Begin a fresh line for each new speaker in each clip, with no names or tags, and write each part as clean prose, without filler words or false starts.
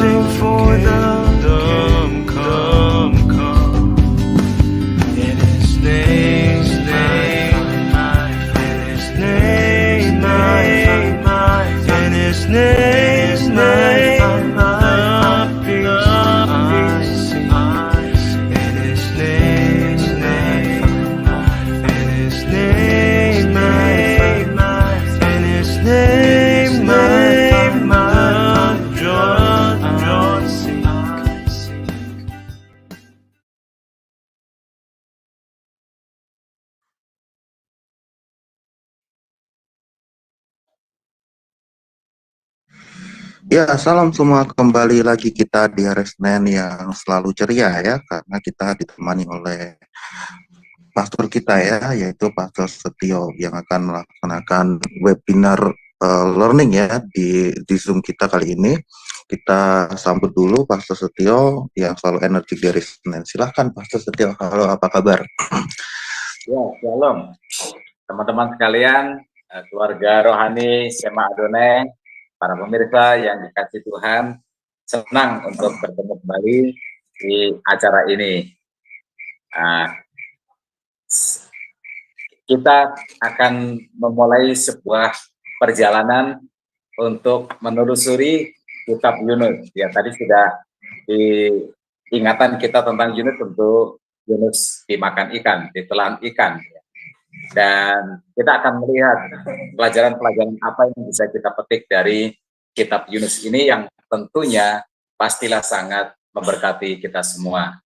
sing for them come. In His name, in His name, in His name, I see. In His name, in His name, in His name, John seek.
Ya, salam semua, kembali lagi kita di hari Senin yang selalu ceria ya, karena kita ditemani oleh pastor kita ya, yaitu Pastor Setio yang akan melaksanakan webinar learning ya di Zoom kita kali ini. Kita sambut dulu Pastor Setio yang selalu energik di hari Senin. Silahkan Pastor Setio, halo, apa kabar?
Ya, shalom teman-teman sekalian, keluarga rohani Sema Adonai, para pemirsa yang dikasih Tuhan, senang untuk bertemu kembali di acara ini. Kita akan memulai sebuah perjalanan untuk menelusuri kitab Yunus. Ya, tadi sudah diingatan kita tentang Yunus, untuk Yunus dimakan ikan, ditelan ikan. Dan kita akan melihat pelajaran-pelajaran apa yang bisa kita petik dari kitab Yunus ini, yang tentunya pastilah sangat memberkati kita semua.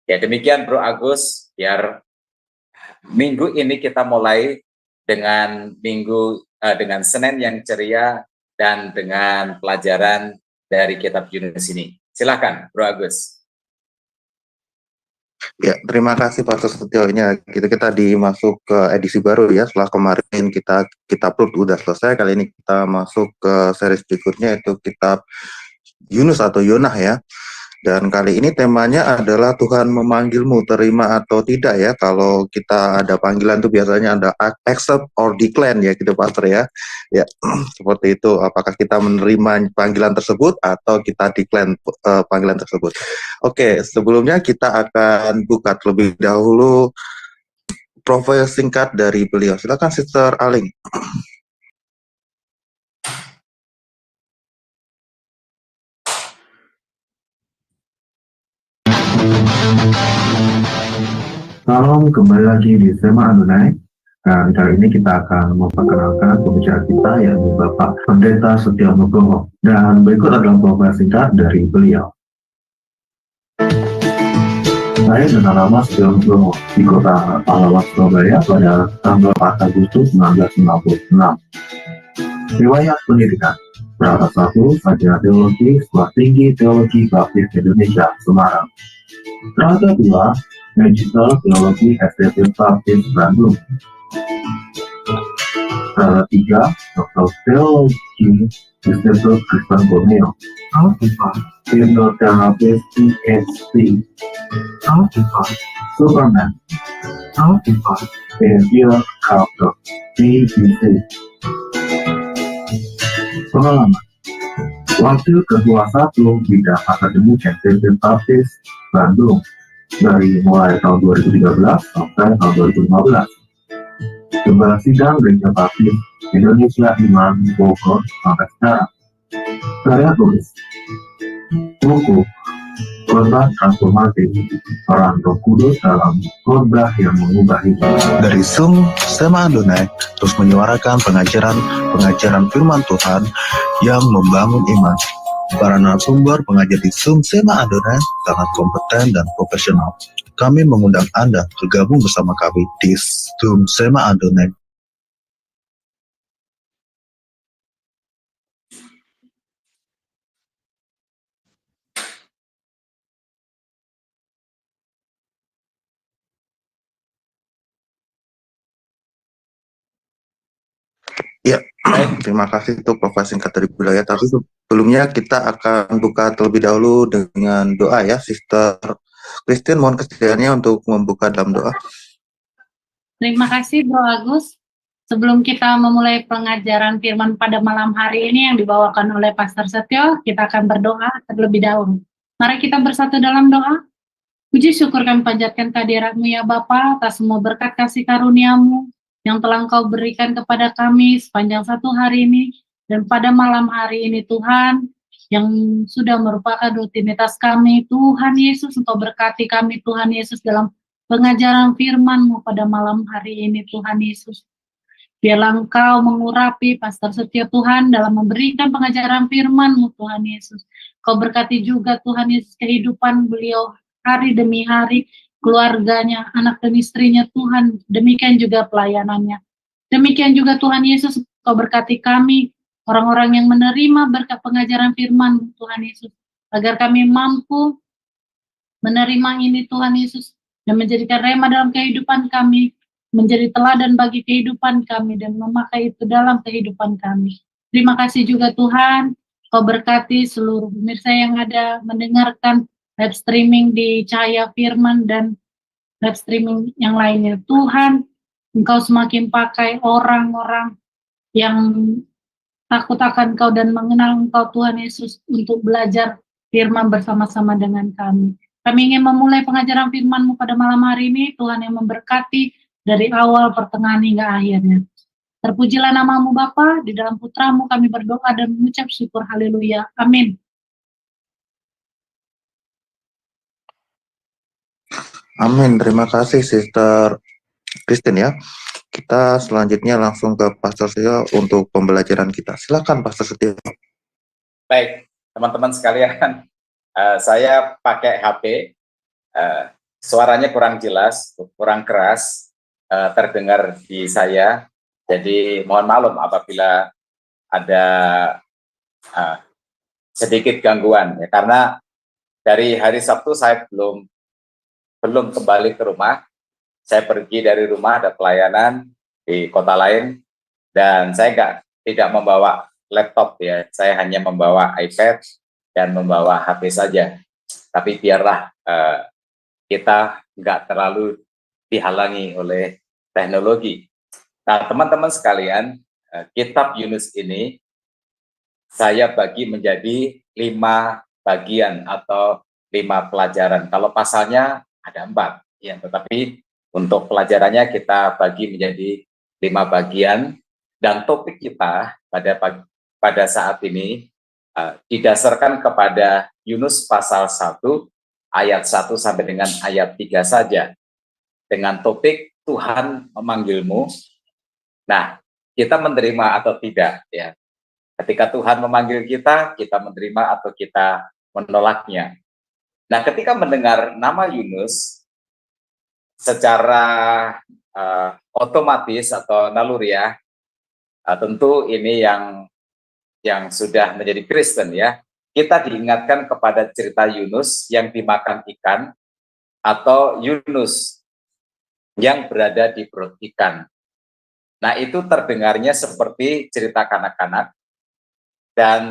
Ya, demikian Bro Agus, biar minggu ini kita mulai dengan dengan Senin yang ceria dan dengan pelajaran dari kitab Yunus ini. Silakan Bro Agus.
Ya, terima kasih Pak Setio. Ini kita dimasuk ke edisi baru ya. Setelah kemarin kita upload udah selesai, kali ini kita masuk ke series berikutnya, yaitu kitab Yunus atau Yonah ya. Dan kali ini temanya adalah Tuhan memanggilmu, terima atau tidak ya. Kalau kita ada panggilan tuh biasanya ada accept or decline ya gitu Pastor ya. Ya, seperti itu. Apakah kita menerima panggilan tersebut atau kita decline panggilan tersebut. Oke, sebelumnya kita akan buka terlebih dahulu profil singkat dari beliau. Silakan Sister Aling.
Salam, kembali lagi di Sema Adonai. Dan kali ini kita akan memperkenalkan pembicara kita, yaitu Bapak Pendeta Setio Nugroho. Dan berikut adalah profil singkat dari beliau. Saya dengan nama Setio Nugroho di kota Pahlawan, Surabaya pada tanggal 4 Agustus 1996. Riwayat pendidikan: Prata 1, Sarjana Teologi, Sekolah Tinggi Teologi Baptis Indonesia, Semarang. Prata 2, Magister Teologi STT Baptis Bandung. Prata 3, Doktor Teologi Institut Kristen Borneo. Alpha, Hipnoterapis PhD. Alpha, Superman. Alpha, Behavior Culture, BBC. Pengalaman: Wakil Ketua 1 Bidang Akademik STT Baptis Bandung dari mulai tahun 2013 sampai tahun 2015. Gembala Sidang Gereja Baptis Indonesia Iman Bogor sampai sekarang. Karya tulis: buku Korban Transformatif, Peran Roh Kudus dalam Khotbah yang Mengubah Hidup.
Dari Zoom Sema Adonai terus menyuarakan pengajaran firman Tuhan yang membangun iman. Para narasumber pengajar di Zoom Sema Adonai sangat kompeten dan profesional. Kami mengundang Anda bergabung bersama kami di Zoom Sema Adonai. Ya, terima kasih untuk profil singkat dari beliau. Tapi sebelumnya kita akan buka terlebih dahulu dengan doa ya. Sister Christine, mohon kesediaannya untuk membuka dalam doa.
Terima kasih Bro Agus. Sebelum kita memulai pengajaran firman pada malam hari ini yang dibawakan oleh Pastor Setio, kita akan berdoa terlebih dahulu. Mari kita bersatu dalam doa. Puji syukur kami panjatkan kehadirat-Mu ya Bapa atas semua berkat kasih karunia-Mu yang telah Engkau berikan kepada kami sepanjang satu hari ini. Dan pada malam hari ini Tuhan, yang sudah merupakan rutinitas kami, Tuhan Yesus, Engkau berkati kami Tuhan Yesus dalam pengajaran firman-Mu pada malam hari ini Tuhan Yesus. Biarlah Engkau mengurapi Pastor Setia Tuhan dalam memberikan pengajaran firman-Mu Tuhan Yesus. Kau berkati juga Tuhan Yesus kehidupan beliau hari demi hari, keluarganya, anak dan istrinya Tuhan, demikian juga pelayanannya. Demikian juga Tuhan Yesus, Kau berkati kami, orang-orang yang menerima berkat pengajaran firman Tuhan Yesus, agar kami mampu menerima ini Tuhan Yesus, dan menjadikan rema dalam kehidupan kami, menjadi teladan bagi kehidupan kami, dan memakai itu dalam kehidupan kami. Terima kasih juga Tuhan, Kau berkati seluruh pemirsa yang ada mendengarkan live streaming di Cahaya Firman dan live streaming yang lainnya. Tuhan, Engkau semakin pakai orang-orang yang takut akan Kau dan mengenal Engkau Tuhan Yesus untuk belajar firman bersama-sama dengan kami. Kami ingin memulai pengajaran firman-Mu pada malam hari ini, Tuhan yang memberkati dari awal, pertengahan, hingga akhirnya. Terpujilah nama-Mu Bapa, di dalam Putra-Mu kami berdoa dan mengucap syukur, haleluya, amin.
Amin, terima kasih Sister Christine ya. Kita selanjutnya langsung ke Pastor Setio untuk pembelajaran kita. Silakan Pastor Setio.
Baik, teman-teman sekalian, saya pakai HP, suaranya kurang jelas, kurang keras, terdengar di saya, jadi mohon maklum apabila ada sedikit gangguan, ya, karena dari hari Sabtu saya belum kembali ke rumah. Saya pergi dari rumah, ada pelayanan di kota lain, dan saya tidak membawa laptop ya, saya hanya membawa iPad dan membawa HP saja. Tapi biarlah kita nggak terlalu dihalangi oleh teknologi. Nah, teman-teman sekalian, kitab Yunus ini saya bagi menjadi 5 bagian atau 5 pelajaran. Kalau pasalnya ada 4, ya, tetapi untuk pelajarannya kita bagi menjadi 5 bagian, dan topik kita pada saat ini didasarkan kepada Yunus pasal 1 ayat 1 sampai dengan ayat 3 saja, dengan topik Tuhan memanggilmu. Nah, kita menerima atau tidak ya. Ketika Tuhan memanggil kita menerima atau kita menolaknya. Nah, ketika mendengar nama Yunus, secara otomatis atau naluriah, tentu ini yang sudah menjadi Kristen ya, kita diingatkan kepada cerita Yunus yang dimakan ikan, atau Yunus yang berada di perut ikan. Nah, itu terdengarnya seperti cerita kanak-kanak, dan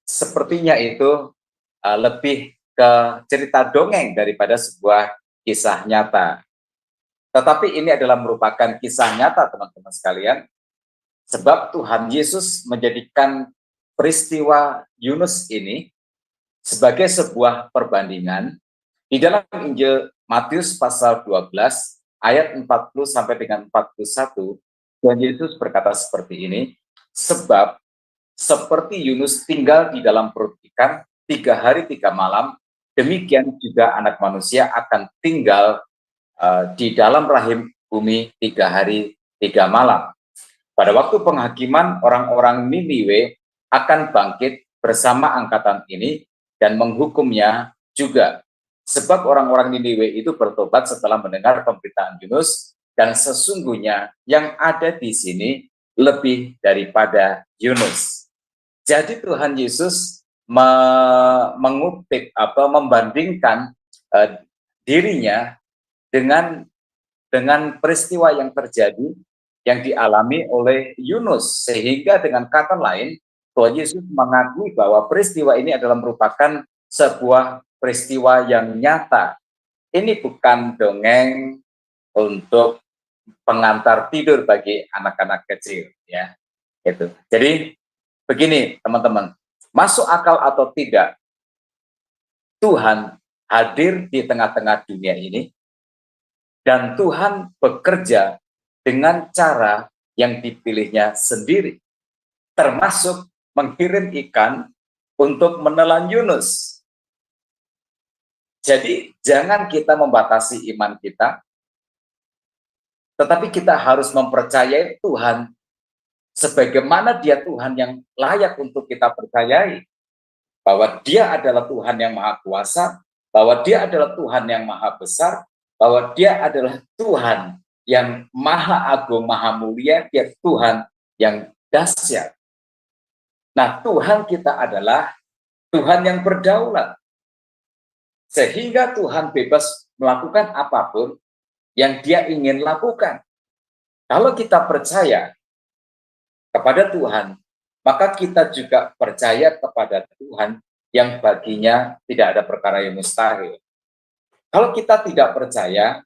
sepertinya itu lebih ke cerita dongeng daripada sebuah kisah nyata. Tetapi ini adalah merupakan kisah nyata, teman-teman sekalian, sebab Tuhan Yesus menjadikan peristiwa Yunus ini sebagai sebuah perbandingan. Di dalam Injil Matius pasal 12 ayat 40 sampai dengan 41, Tuhan Yesus berkata seperti ini, sebab seperti Yunus tinggal di dalam perut ikan 3 hari 3 malam, demikian juga Anak Manusia akan tinggal di dalam rahim bumi 3 hari 3 malam. Pada waktu penghakiman, orang-orang Niniwe akan bangkit bersama angkatan ini dan menghukumnya juga. Sebab orang-orang Niniwe itu bertobat setelah mendengar pemberitaan Yunus, dan sesungguhnya yang ada di sini lebih daripada Yunus. Jadi Tuhan Yesus mengutip atau membandingkan dirinya dengan peristiwa yang terjadi, yang dialami oleh Yunus, sehingga dengan kata lain Tuhan Yesus mengakui bahwa peristiwa ini adalah merupakan sebuah peristiwa yang nyata. Ini bukan dongeng untuk pengantar tidur bagi anak-anak kecil, ya. Itu. Jadi begini teman-teman, masuk akal atau tidak, Tuhan hadir di tengah-tengah dunia ini dan Tuhan bekerja dengan cara yang dipilihnya sendiri, termasuk mengirim ikan untuk menelan Yunus. Jadi jangan kita membatasi iman kita, tetapi kita harus mempercayai Tuhan sebagaimana Dia Tuhan yang layak untuk kita percayai. Bahwa Dia adalah Tuhan yang Maha Kuasa, bahwa Dia adalah Tuhan yang Maha Besar, bahwa Dia adalah Tuhan yang Maha Agung, Maha Mulia, Dia Tuhan yang dahsyat. Nah, Tuhan kita adalah Tuhan yang berdaulat. Sehingga Tuhan bebas melakukan apapun yang Dia ingin lakukan. Kalau kita percaya kepada Tuhan, maka kita juga percaya kepada Tuhan yang baginya tidak ada perkara yang mustahil. Kalau kita tidak percaya,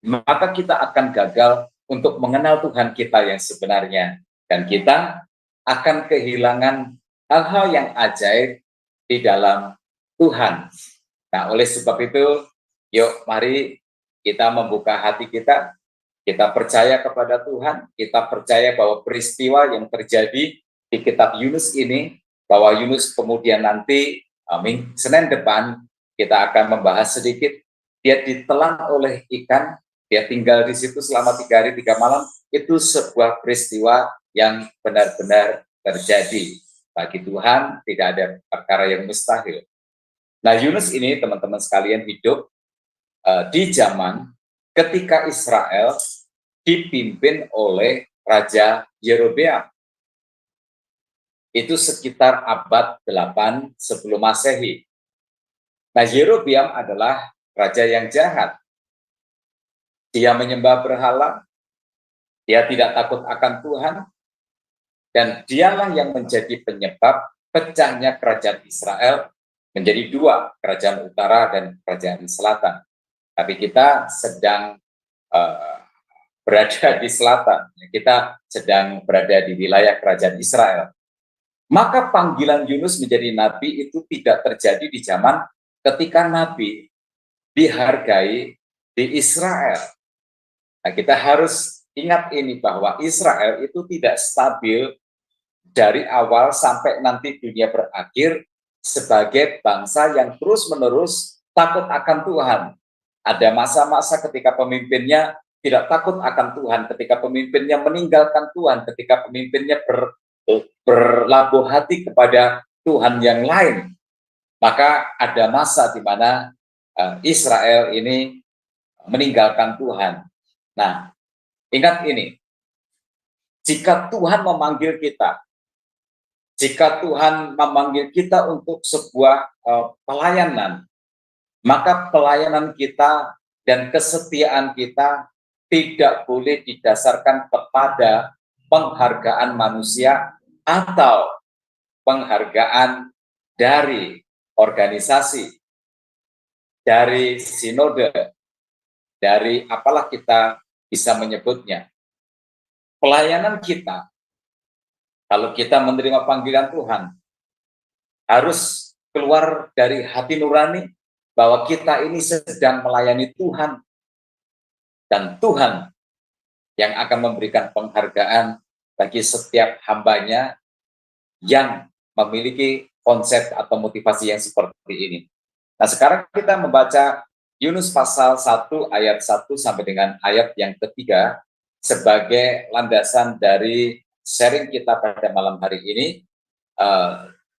maka kita akan gagal untuk mengenal Tuhan kita yang sebenarnya. Dan kita akan kehilangan hal-hal yang ajaib di dalam Tuhan. Nah, oleh sebab itu, yuk mari kita membuka hati kita percaya kepada Tuhan, kita percaya bahwa peristiwa yang terjadi di kitab Yunus ini, bahwa Yunus kemudian nanti, Senin depan, kita akan membahas sedikit, dia ditelan oleh ikan, dia tinggal di situ selama 3 hari 3 malam, itu sebuah peristiwa yang benar-benar terjadi. Bagi Tuhan tidak ada perkara yang mustahil. Nah, Yunus ini teman-teman sekalian hidup di zaman ketika Israel dipimpin oleh Raja Yerobeam. Itu sekitar abad 8 sebelum Masehi. Nah, Yerobeam adalah raja yang jahat. Dia menyembah berhala, dia tidak takut akan Tuhan, dan dialah yang menjadi penyebab pecahnya kerajaan Israel menjadi 2, kerajaan utara dan kerajaan selatan. Tapi kita sedang berada di selatan, kita sedang berada di wilayah kerajaan Israel. Maka panggilan Yunus menjadi nabi itu tidak terjadi di zaman ketika nabi dihargai di Israel. Nah, kita harus ingat ini bahwa Israel itu tidak stabil dari awal sampai nanti dunia berakhir sebagai bangsa yang terus-menerus takut akan Tuhan. Ada masa-masa ketika pemimpinnya tidak takut akan Tuhan, ketika pemimpinnya meninggalkan Tuhan, ketika pemimpinnya berlabuh hati kepada Tuhan yang lain. Maka ada masa di mana Israel ini meninggalkan Tuhan. Nah, ingat ini, jika Tuhan memanggil kita, jika Tuhan memanggil kita untuk sebuah pelayanan, maka pelayanan kita dan kesetiaan kita tidak boleh didasarkan kepada penghargaan manusia atau penghargaan dari organisasi, dari sinode, dari apalah kita bisa menyebutnya. Pelayanan kita, kalau kita menerima panggilan Tuhan, harus keluar dari hati nurani bahwa kita ini sedang melayani Tuhan. Dan Tuhan yang akan memberikan penghargaan bagi setiap hambanya yang memiliki konsep atau motivasi yang seperti ini. Nah, sekarang kita membaca Yunus pasal 1 ayat 1 sampai dengan ayat yang ketiga sebagai landasan dari sharing kita pada malam hari ini.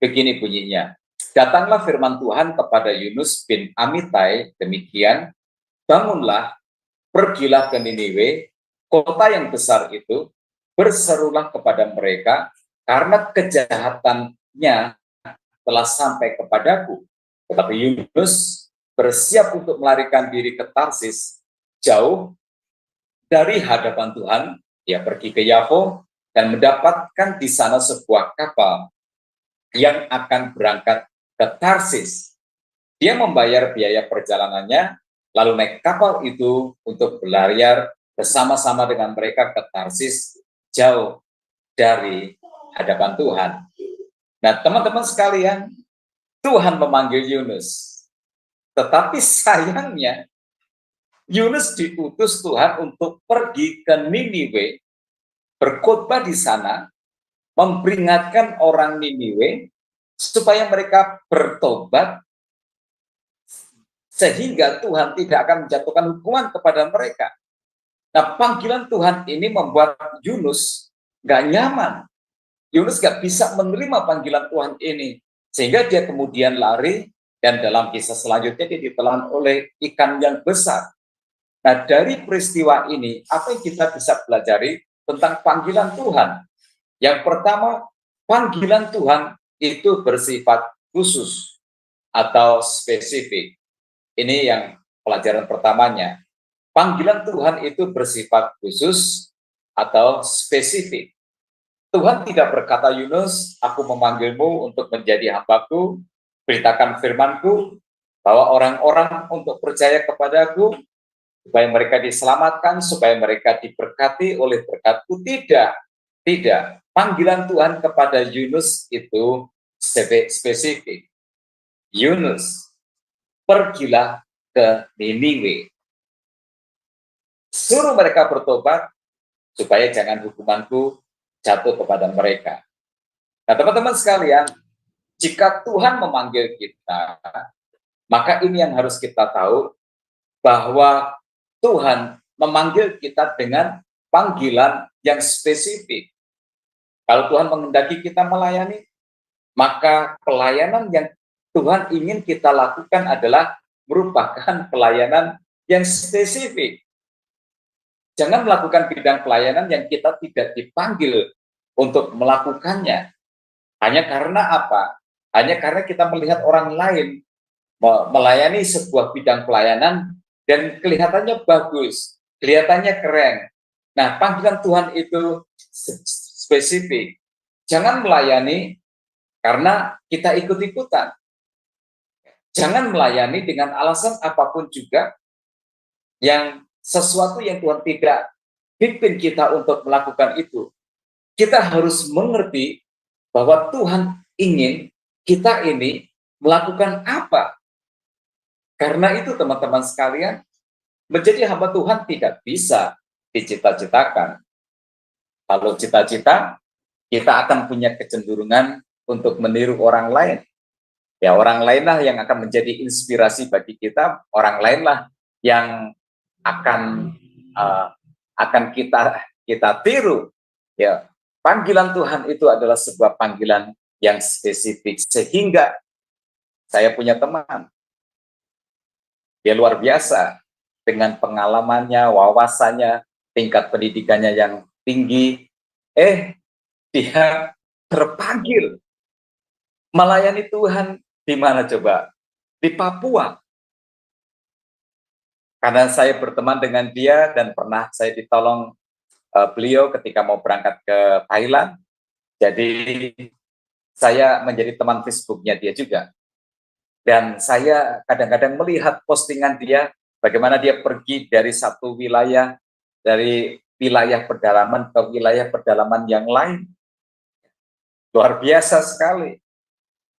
Begini bunyinya. Datanglah firman Tuhan kepada Yunus bin Amitai demikian, bangunlah, pergilah ke Niniwe, kota yang besar itu, berserulah kepada mereka, karena kejahatannya telah sampai kepadaku. Tetapi Yunus bersiap untuk melarikan diri ke Tarsis, jauh dari hadapan Tuhan. Dia pergi ke Yafo dan mendapatkan di sana sebuah kapal yang akan berangkat ke Tarsis. Dia membayar biaya perjalanannya, lalu naik kapal itu untuk berlayar bersama-sama dengan mereka ke Tarsis, jauh dari hadapan Tuhan. Nah, teman-teman sekalian, Tuhan memanggil Yunus. Tetapi sayangnya, Yunus diutus Tuhan untuk pergi ke Niniwe, berkhotbah di sana, memperingatkan orang Niniwe supaya mereka bertobat, sehingga Tuhan tidak akan menjatuhkan hukuman kepada mereka. Nah, panggilan Tuhan ini membuat Yunus gak nyaman. Yunus gak bisa menerima panggilan Tuhan ini, sehingga dia kemudian lari, dan dalam kisah selanjutnya dia ditelan oleh ikan yang besar. Nah, dari peristiwa ini, apa yang kita bisa pelajari tentang panggilan Tuhan? Yang pertama, panggilan Tuhan itu bersifat khusus atau spesifik. Ini yang pelajaran pertamanya. Panggilan Tuhan itu bersifat khusus atau spesifik. Tuhan tidak berkata, Yunus, aku memanggilmu untuk menjadi hambaku, beritakan firmanku, bahwa orang-orang untuk percaya kepadaku, supaya mereka diselamatkan, supaya mereka diberkati oleh berkatku. Tidak. Panggilan Tuhan kepada Yunus itu spesifik. Yunus, pergilah ke Niniwe. Suruh mereka bertobat, supaya jangan hukumanku jatuh kepada mereka. Nah, teman-teman sekalian, jika Tuhan memanggil kita, maka ini yang harus kita tahu, bahwa Tuhan memanggil kita dengan panggilan yang spesifik. Kalau Tuhan menghendaki kita melayani, maka pelayanan yang Tuhan ingin kita lakukan adalah merupakan pelayanan yang spesifik. Jangan melakukan bidang pelayanan yang kita tidak dipanggil untuk melakukannya. Hanya karena apa? Hanya karena kita melihat orang lain melayani sebuah bidang pelayanan dan kelihatannya bagus, kelihatannya keren. Nah, panggilan Tuhan itu spesifik. Jangan melayani karena kita ikut-ikutan. Jangan melayani dengan alasan apapun juga, yang sesuatu yang Tuhan tidak pimpin kita untuk melakukan itu. Kita harus mengerti bahwa Tuhan ingin kita ini melakukan apa. Karena itu teman-teman sekalian, menjadi hamba Tuhan tidak bisa dicita-citakan. Kalau cita-cita, kita akan punya kecenderungan untuk meniru orang lain. Ya, orang lainlah yang akan menjadi inspirasi bagi kita, orang lainlah yang akan kita tiru. Ya, panggilan Tuhan itu adalah sebuah panggilan yang spesifik, sehingga saya punya teman, dia luar biasa dengan pengalamannya, wawasannya, tingkat pendidikannya yang tinggi. Dia terpanggil melayani Tuhan di mana coba? Di Papua. Karena saya berteman dengan dia dan pernah saya ditolong beliau ketika mau berangkat ke Thailand. Jadi saya menjadi teman Facebooknya dia juga. Dan saya kadang-kadang melihat postingan dia, bagaimana dia pergi dari satu wilayah, dari wilayah pedalaman ke wilayah pedalaman yang lain. Luar biasa sekali.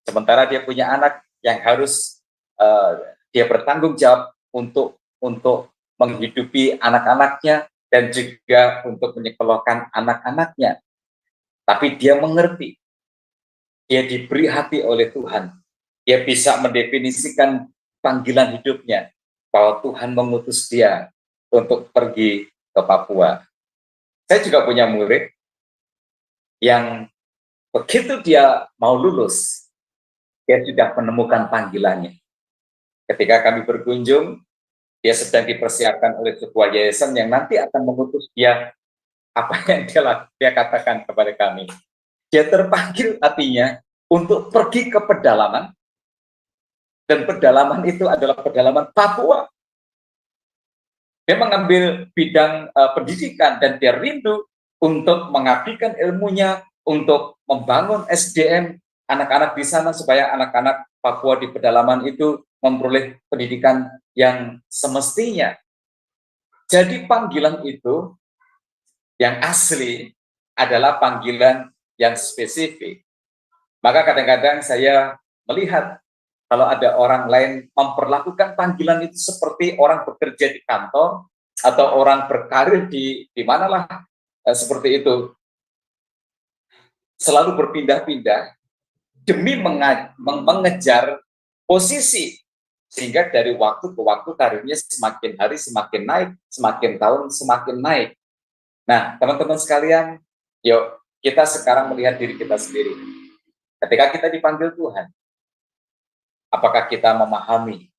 Sementara dia punya anak yang harus dia bertanggung jawab untuk menghidupi anak-anaknya dan juga untuk menyekolahkan anak-anaknya. Tapi dia mengerti, dia diberi hati oleh Tuhan. Dia bisa mendefinisikan panggilan hidupnya, bahwa Tuhan mengutus dia untuk pergi ke Papua. Saya juga punya murid yang begitu dia mau lulus, dia sudah menemukan panggilannya. Ketika kami berkunjung, dia sedang dipersiapkan oleh sebuah yayasan yang nanti akan mengutus dia. Apa yang dia katakan kepada kami? Dia terpanggil hatinya untuk pergi ke pedalaman, dan pedalaman itu adalah pedalaman Papua. Dia mengambil bidang pendidikan dan dia rindu untuk mengabdikan ilmunya, untuk membangun SDM anak-anak di sana supaya anak-anak Papua di pedalaman itu memperoleh pendidikan yang semestinya. Jadi panggilan itu yang asli adalah panggilan yang spesifik. Maka kadang-kadang saya melihat kalau ada orang lain memperlakukan panggilan itu seperti orang bekerja di kantor atau orang berkarir di manalah seperti itu, selalu berpindah-pindah demi mengejar posisi, sehingga dari waktu ke waktu karirnya semakin hari semakin naik, semakin tahun semakin naik. Nah, teman-teman sekalian, yuk kita sekarang melihat diri kita sendiri. Ketika kita dipanggil Tuhan, apakah kita memahami,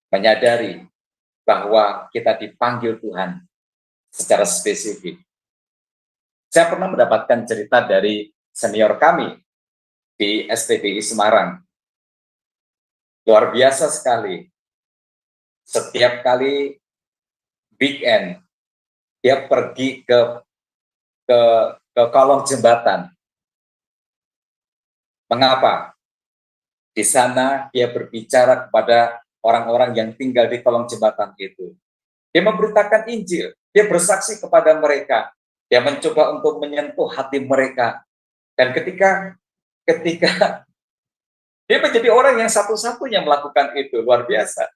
menyadari bahwa kita dipanggil Tuhan secara spesifik? Saya pernah mendapatkan cerita dari senior kami di STBI Semarang. Luar biasa sekali. Setiap kali weekend, dia pergi ke kolong jembatan. Mengapa? Di sana dia berbicara kepada orang-orang yang tinggal di kolong jembatan itu. Dia memberitakan Injil, dia bersaksi kepada mereka, dia mencoba untuk menyentuh hati mereka. Dan ketika dia menjadi orang yang satu-satunya melakukan itu, luar biasa.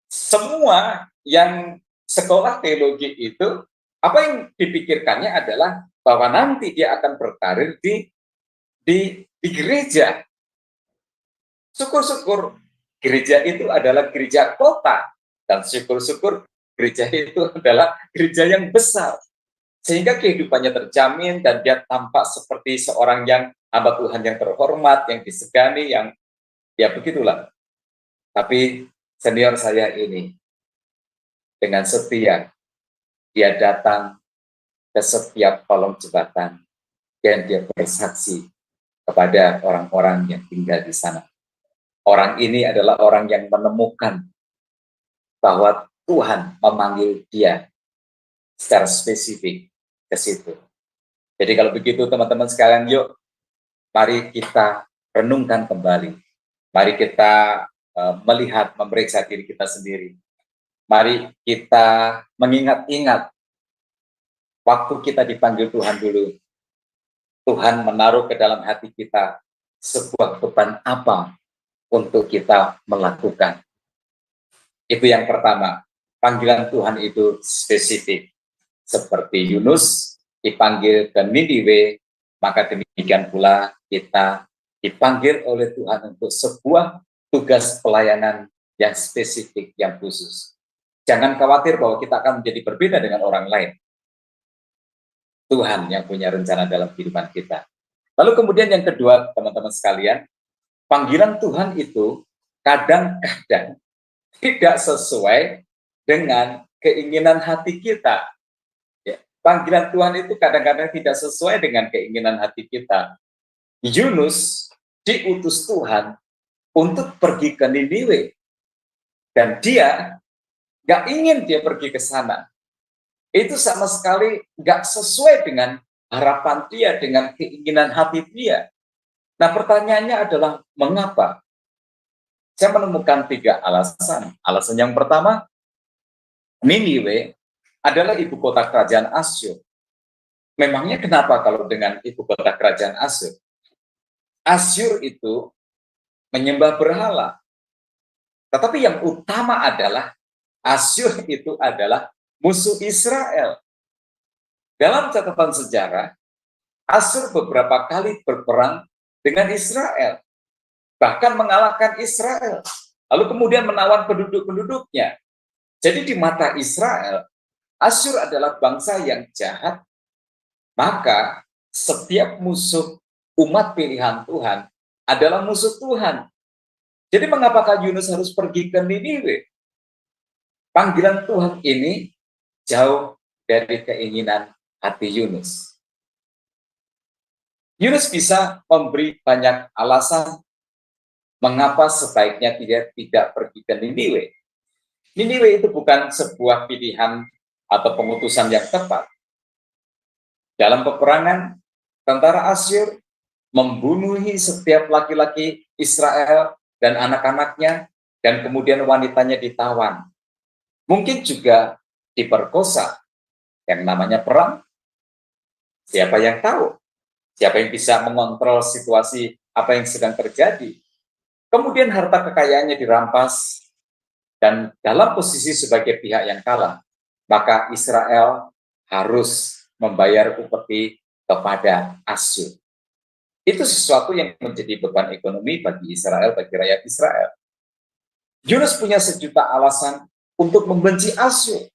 Semua yang sekolah teologi itu, apa yang dipikirkannya adalah bahwa nanti dia akan berkarir di gereja. Syukur-syukur gereja itu adalah gereja kota, dan syukur-syukur gereja itu adalah gereja yang besar, sehingga kehidupannya terjamin dan dia tampak seperti seorang yang hamba Tuhan yang terhormat, yang disegani, yang ya begitulah. Tapi senior saya ini dengan setia dia datang ke setiap kolong jembatan dan dia bersaksi kepada orang-orang yang tinggal di sana. Orang ini adalah orang yang menemukan bahwa Tuhan memanggil dia secara spesifik ke situ. Jadi kalau begitu teman-teman sekalian, yuk mari kita renungkan kembali. Mari kita melihat, memeriksa diri kita sendiri. Mari kita mengingat-ingat waktu kita dipanggil Tuhan dulu. Tuhan menaruh ke dalam hati kita sebuah beban apa untuk kita melakukan. Itu yang pertama. Panggilan Tuhan itu spesifik. Seperti Yunus dipanggil ke Niniwe, maka demikian pula kita dipanggil oleh Tuhan untuk sebuah tugas pelayanan yang spesifik, yang khusus. Jangan khawatir bahwa kita akan menjadi berbeda dengan orang lain. Tuhan yang punya rencana dalam kehidupan kita. Lalu kemudian yang kedua, teman-teman sekalian, panggilan Tuhan itu kadang-kadang tidak sesuai dengan keinginan hati kita. Ya, panggilan Tuhan itu kadang-kadang tidak sesuai dengan keinginan hati kita. Yunus diutus Tuhan untuk pergi ke Niniwe, dan dia nggak ingin dia pergi ke sana. Itu sama sekali nggak sesuai dengan harapan dia, dengan keinginan hati dia. Nah, pertanyaannya adalah mengapa? Saya menemukan 3 alasan. Alasan yang pertama, Niniwe adalah ibu kota kerajaan Asyur. Memangnya kenapa kalau dengan ibu kota kerajaan Asyur? Asyur itu menyembah berhala. Tetapi yang utama adalah Asyur itu adalah musuh Israel. Dalam catatan sejarah, Asyur beberapa kali berperang dengan Israel, bahkan mengalahkan Israel, lalu kemudian menawan penduduk-penduduknya. Jadi di mata Israel, Asyur adalah bangsa yang jahat, maka setiap musuh umat pilihan Tuhan adalah musuh Tuhan. Jadi mengapakah Yunus harus pergi ke Niniwe? Panggilan Tuhan ini jauh dari keinginan hati Yunus. Yunus bisa memberi banyak alasan mengapa sebaiknya tidak pergi ke Niniwe. Niniwe itu bukan sebuah pilihan atau pengutusan yang tepat. Dalam peperangan, tentara Asyur membunuhi setiap laki-laki Israel dan anak-anaknya, dan kemudian wanitanya ditawan. Mungkin juga diperkosa, yang namanya perang, siapa yang tahu? Siapa yang bisa mengontrol situasi apa yang sedang terjadi? Kemudian harta kekayaannya dirampas, dan dalam posisi sebagai pihak yang kalah, maka Israel harus membayar upeti kepada Asyur. Itu sesuatu yang menjadi beban ekonomi bagi Israel, bagi rakyat Israel. Yunus punya sejuta alasan untuk membenci Asyur.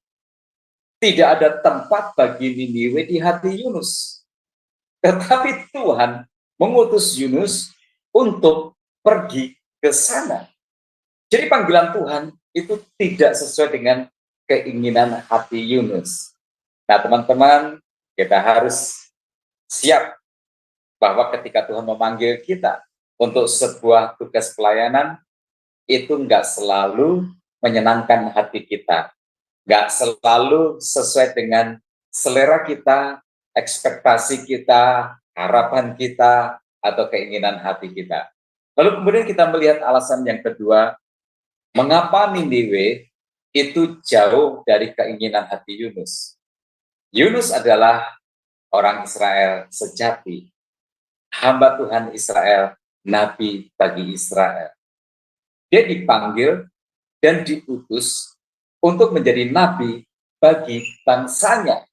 Tidak ada tempat bagi Niniwe di hati Yunus. Tetapi Tuhan mengutus Yunus untuk pergi ke sana. Jadi panggilan Tuhan itu tidak sesuai dengan keinginan hati Yunus. Nah, teman-teman, kita harus siap bahwa ketika Tuhan memanggil kita untuk sebuah tugas pelayanan, itu nggak selalu menyenangkan hati kita. Nggak selalu sesuai dengan selera kita, ekspektasi kita, harapan kita, atau keinginan hati kita. Lalu kemudian kita melihat alasan yang kedua, mengapa Niniwe itu jauh dari keinginan hati Yunus. Yunus adalah orang Israel sejati, hamba Tuhan Israel, nabi bagi Israel. Dia dipanggil dan diutus untuk menjadi nabi bagi bangsanya.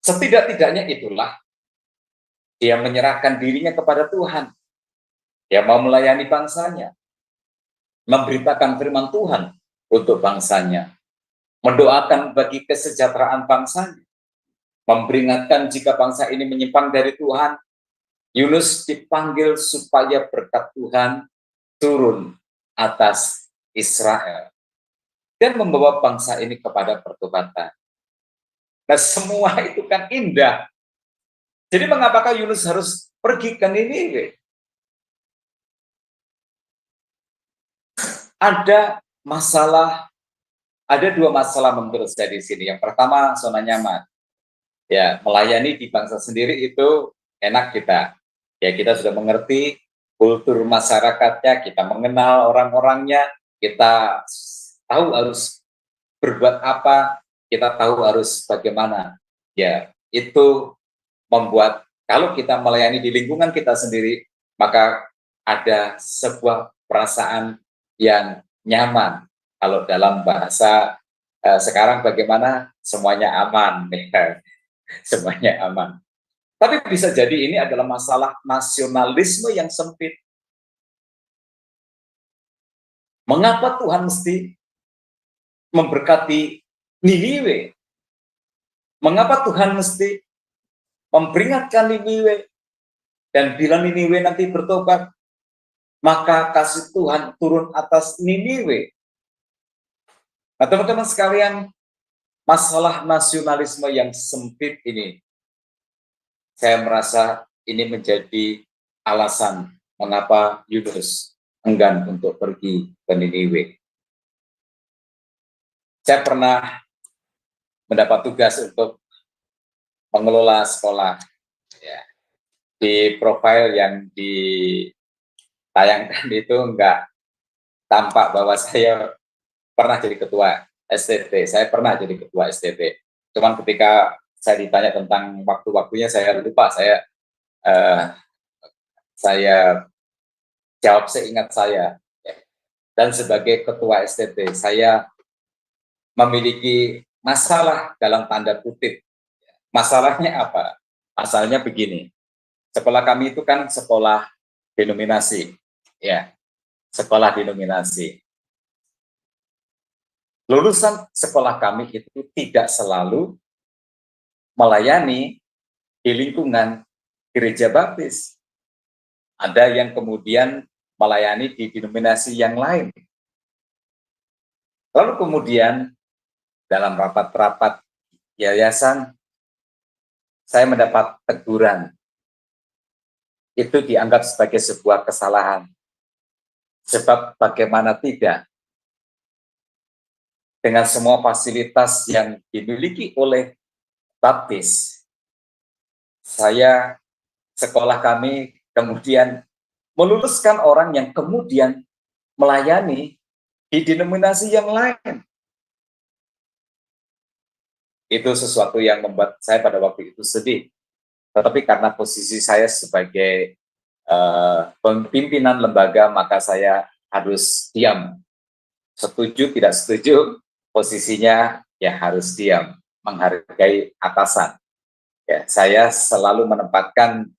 Setidak-tidaknya itulah dia menyerahkan dirinya kepada Tuhan. Dia mau melayani bangsanya, memberitakan firman Tuhan untuk bangsanya, mendoakan bagi kesejahteraan bangsanya, memperingatkan jika bangsa ini menyimpang dari Tuhan. Yunus dipanggil supaya berkat Tuhan turun atas Israel dan membawa bangsa ini kepada pertobatan. Nah, semua itu kan indah. Jadi mengapakah Yunus harus pergi ke Niniwe? Ada dua masalah menurut saya di sini. Yang pertama, zona nyaman. Ya, melayani di bangsa sendiri itu enak kita. Ya, kita sudah mengerti kultur masyarakatnya, kita mengenal orang-orangnya, kita tahu harus berbuat apa, kita tahu harus bagaimana. Ya, itu membuat kalau kita melayani di lingkungan kita sendiri, maka ada sebuah perasaan yang nyaman. Kalau dalam bahasa sekarang bagaimana? Semuanya aman. Semuanya aman. Tapi bisa jadi ini adalah masalah nasionalisme yang sempit. Mengapa Tuhan mesti memberkati Niniwe? Mengapa Tuhan mesti memperingatkan Niniwe? Dan bila Niniwe nanti bertobat, maka kasih Tuhan turun atas Niniwe. Nah, teman-teman sekalian, masalah nasionalisme yang sempit ini, saya merasa ini menjadi alasan mengapa Yunus enggan untuk pergi ke Niniwe. Saya pernah mendapat tugas untuk mengelola sekolah. Ya. Di profil yang ditayangkan itu enggak tampak bahwa saya pernah jadi ketua STT. Saya pernah jadi ketua STT. Cuman ketika saya ditanya tentang waktu-waktunya, saya lupa. Saya jawab seingat saya. Dan sebagai ketua STT, saya memiliki masalah dalam tanda kutip. Masalahnya apa? Masalahnya begini. Sekolah kami itu kan sekolah denominasi. Ya, sekolah denominasi. Lulusan sekolah kami itu tidak selalu melayani di lingkungan gereja baptis. Ada yang kemudian melayani di denominasi yang lain. Lalu kemudian dalam rapat-rapat yayasan, saya mendapat teguran. Itu dianggap sebagai sebuah kesalahan. Sebab bagaimana tidak, dengan semua fasilitas yang dimiliki oleh baptis, sekolah kami kemudian meluluskan orang yang kemudian melayani di denominasi yang lain. Itu sesuatu yang membuat saya pada waktu itu sedih. Tetapi karena posisi saya sebagai pimpinan lembaga, maka saya harus diam. Setuju, tidak setuju, posisinya ya harus diam, menghargai atasan. Ya, saya selalu menempatkan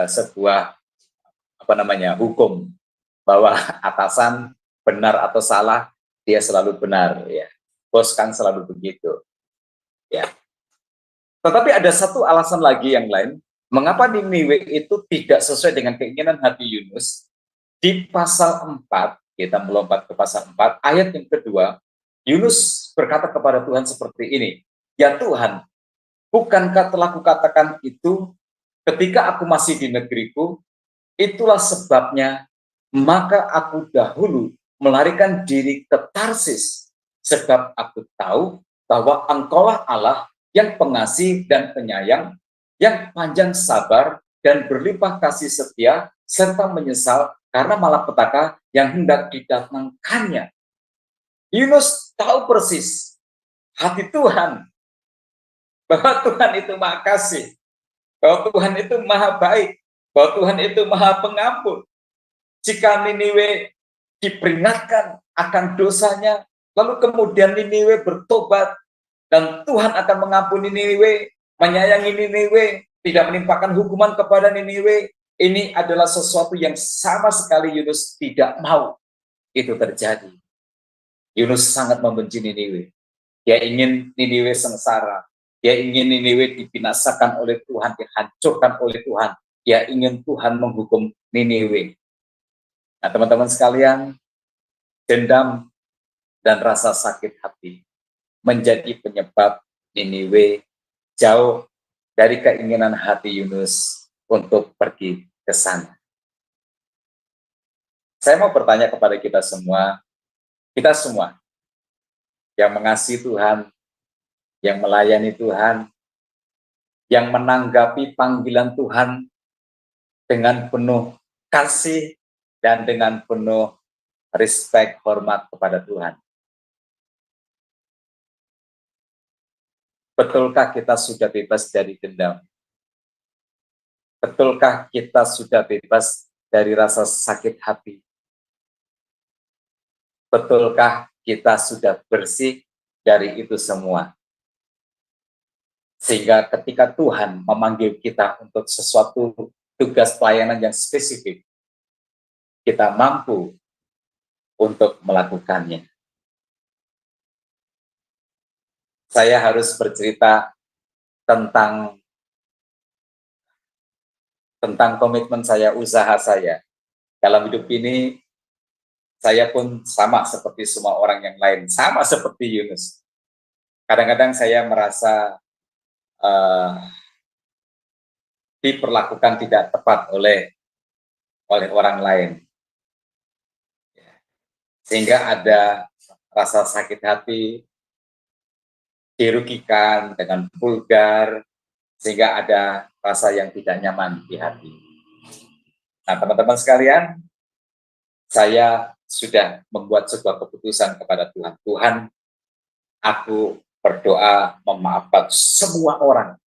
sebuah hukum bahwa atasan benar atau salah, dia selalu benar. Ya. Bos kan selalu begitu. Ya. Tetapi ada satu alasan lagi yang lain, mengapa Niniwe itu tidak sesuai dengan keinginan hati Yunus. Di pasal 4, kita melompat ke pasal 4, ayat yang kedua, Yunus berkata kepada Tuhan seperti ini, "Ya Tuhan, bukankah telah kukatakan itu ketika aku masih di negeriku? Itulah sebabnya, maka aku dahulu melarikan diri ke Tarsis, sebab aku tahu bahwa Engkaulah Allah yang pengasih dan penyayang, yang panjang sabar dan berlimpah kasih setia, serta menyesal karena malapetaka yang hendak didatangkannya." Yunus tahu persis hati Tuhan, bahwa Tuhan itu maha kasih, bahwa Tuhan itu maha baik, bahwa Tuhan itu maha pengampun. Jika Niniwe diperingatkan akan dosanya, lalu kemudian Niniwe bertobat, dan Tuhan akan mengampuni Niniwe, menyayangi Niniwe, tidak menimpakan hukuman kepada Niniwe, ini adalah sesuatu yang sama sekali Yunus tidak mau itu terjadi. Yunus sangat membenci Niniwe. Dia ingin Niniwe sengsara. Dia ingin Niniwe dibinasakan oleh Tuhan, dihancurkan oleh Tuhan. Dia ingin Tuhan menghukum Niniwe. Nah, teman-teman sekalian, dendam dan rasa sakit hati menjadi penyebab Niniwe jauh dari keinginan hati Yunus untuk pergi ke sana. Saya mau bertanya kepada kita semua yang mengasihi Tuhan, yang melayani Tuhan, yang menanggapi panggilan Tuhan dengan penuh kasih dan dengan penuh respect, hormat kepada Tuhan. Betulkah kita sudah bebas dari dendam? Betulkah kita sudah bebas dari rasa sakit hati? Betulkah kita sudah bersih dari itu semua? Sehingga ketika Tuhan memanggil kita untuk sesuatu tugas pelayanan yang spesifik, kita mampu untuk melakukannya. Saya harus bercerita tentang komitmen saya, usaha saya. Dalam hidup ini, saya pun sama seperti semua orang yang lain, sama seperti Yunus. Kadang-kadang saya merasa diperlakukan tidak tepat oleh orang lain. Sehingga ada rasa sakit hati, dirugikan dengan vulgar, sehingga ada rasa yang tidak nyaman di hati. Nah, teman-teman sekalian, saya sudah membuat sebuah keputusan kepada Tuhan. Tuhan, aku berdoa memaafkan semua orang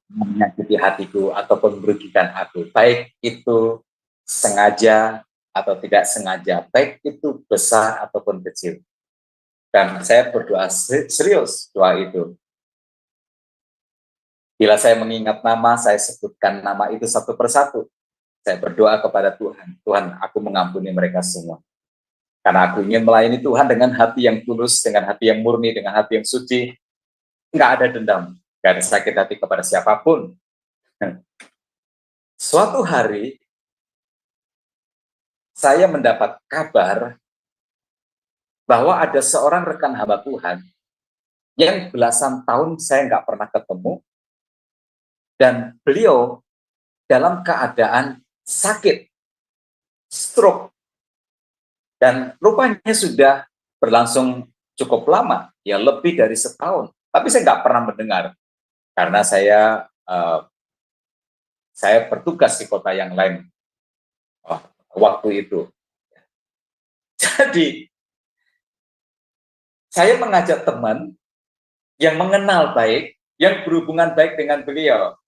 menyakiti hatiku ataupun merugikan aku, baik itu sengaja atau tidak sengaja, baik itu besar ataupun kecil. Dan saya berdoa serius doa itu. Bila saya mengingat nama, saya sebutkan nama itu satu persatu. Saya berdoa kepada Tuhan, Tuhan, aku mengampuni mereka semua. Karena aku ingin melayani Tuhan dengan hati yang tulus, dengan hati yang murni, dengan hati yang suci. Nggak ada dendam, nggak ada sakit hati kepada siapapun. Suatu hari, saya mendapat kabar bahwa ada seorang rekan hamba Tuhan yang belasan tahun saya nggak pernah ketemu, dan beliau dalam keadaan sakit, stroke, dan rupanya sudah berlangsung cukup lama, ya lebih dari setahun. Tapi saya nggak pernah mendengar, karena saya bertugas di kota yang lain waktu itu. Jadi, saya mengajak teman yang mengenal baik, yang berhubungan baik dengan beliau.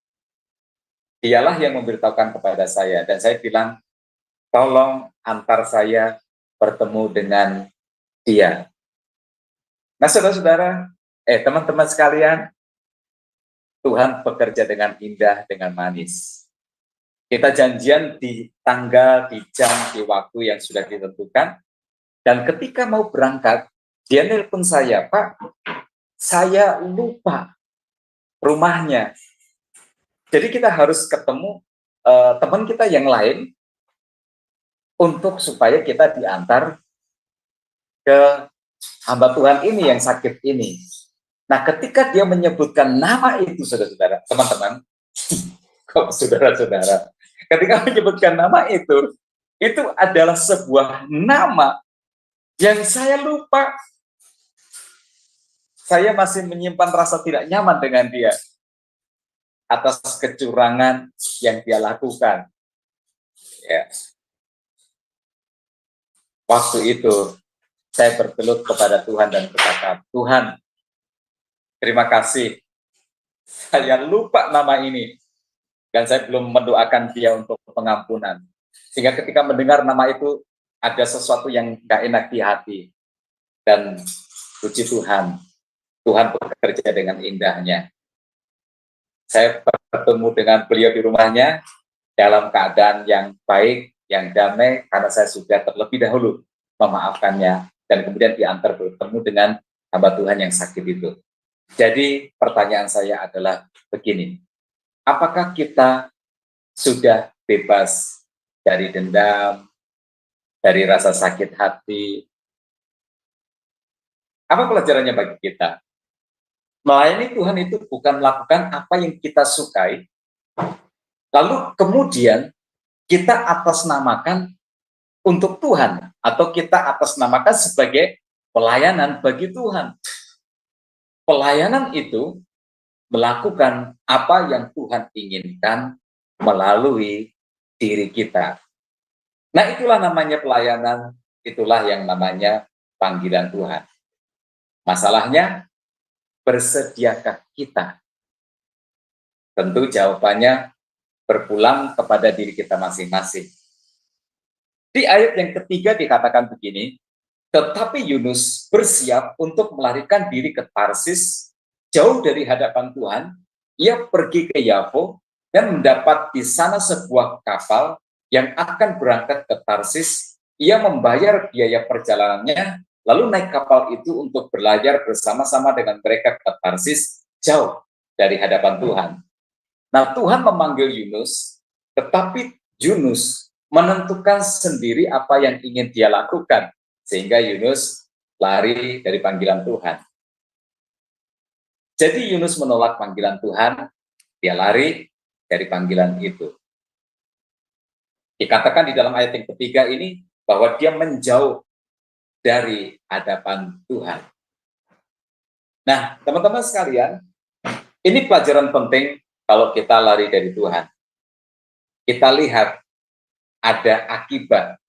Dialah yang memberitahukan kepada saya, dan saya bilang, tolong antar saya bertemu dengan dia. Nah, saudara-saudara, teman-teman sekalian, Tuhan bekerja dengan indah, dengan manis. Kita janjian di tanggal, di jam, di waktu yang sudah ditentukan, dan ketika mau berangkat, dia nelpon saya, Pak, saya lupa rumahnya. Jadi kita harus ketemu teman kita yang lain untuk supaya kita diantar ke hamba Tuhan ini yang sakit ini. Nah, ketika dia menyebutkan nama itu, saudara-saudara, teman-teman, kok saudara-saudara, ketika menyebutkan nama itu adalah sebuah nama yang saya lupa. Saya masih menyimpan rasa tidak nyaman dengan dia atas kecurangan yang dia lakukan. Ya. Waktu itu saya bergelut kepada Tuhan dan berkata, Tuhan, terima kasih. Saya lupa nama ini. Dan saya belum mendoakan dia untuk pengampunan. Sehingga ketika mendengar nama itu, ada sesuatu yang gak enak di hati. Dan puji Tuhan, Tuhan bekerja dengan indahnya. Saya bertemu dengan beliau di rumahnya, dalam keadaan yang baik, yang damai, karena saya sudah terlebih dahulu memaafkannya. Dan kemudian diantar bertemu dengan hamba Tuhan yang sakit itu. Jadi pertanyaan saya adalah begini, apakah kita sudah bebas dari dendam, dari rasa sakit hati? Apa pelajarannya bagi kita? Melayani Tuhan itu bukan melakukan apa yang kita sukai, lalu kemudian kita atasnamakan untuk Tuhan, atau kita atasnamakan sebagai pelayanan bagi Tuhan. Pelayanan itu melakukan apa yang Tuhan inginkan melalui diri kita. Nah, itulah namanya pelayanan, itulah yang namanya panggilan Tuhan. Masalahnya, bersediakah kita? Tentu jawabannya berpulang kepada diri kita masing-masing. Di ayat yang ketiga dikatakan begini, tetapi Yunus bersiap untuk melarikan diri ke Tarsis, jauh dari hadapan Tuhan. Ia pergi ke Yafo dan mendapat di sana sebuah kapal yang akan berangkat ke Tarsis. Ia membayar biaya perjalanannya, lalu naik kapal itu untuk berlayar bersama-sama dengan mereka ke Tarsis, jauh dari hadapan Tuhan. Nah, Tuhan memanggil Yunus, tetapi Yunus menentukan sendiri apa yang ingin dia lakukan, sehingga Yunus lari dari panggilan Tuhan. Jadi Yunus menolak panggilan Tuhan, dia lari dari panggilan itu. Dikatakan di dalam ayat yang ketiga ini, bahwa dia menjauh dari hadapan Tuhan. Nah, teman-teman sekalian, ini pelajaran penting kalau kita lari dari Tuhan. Kita lihat ada akibat.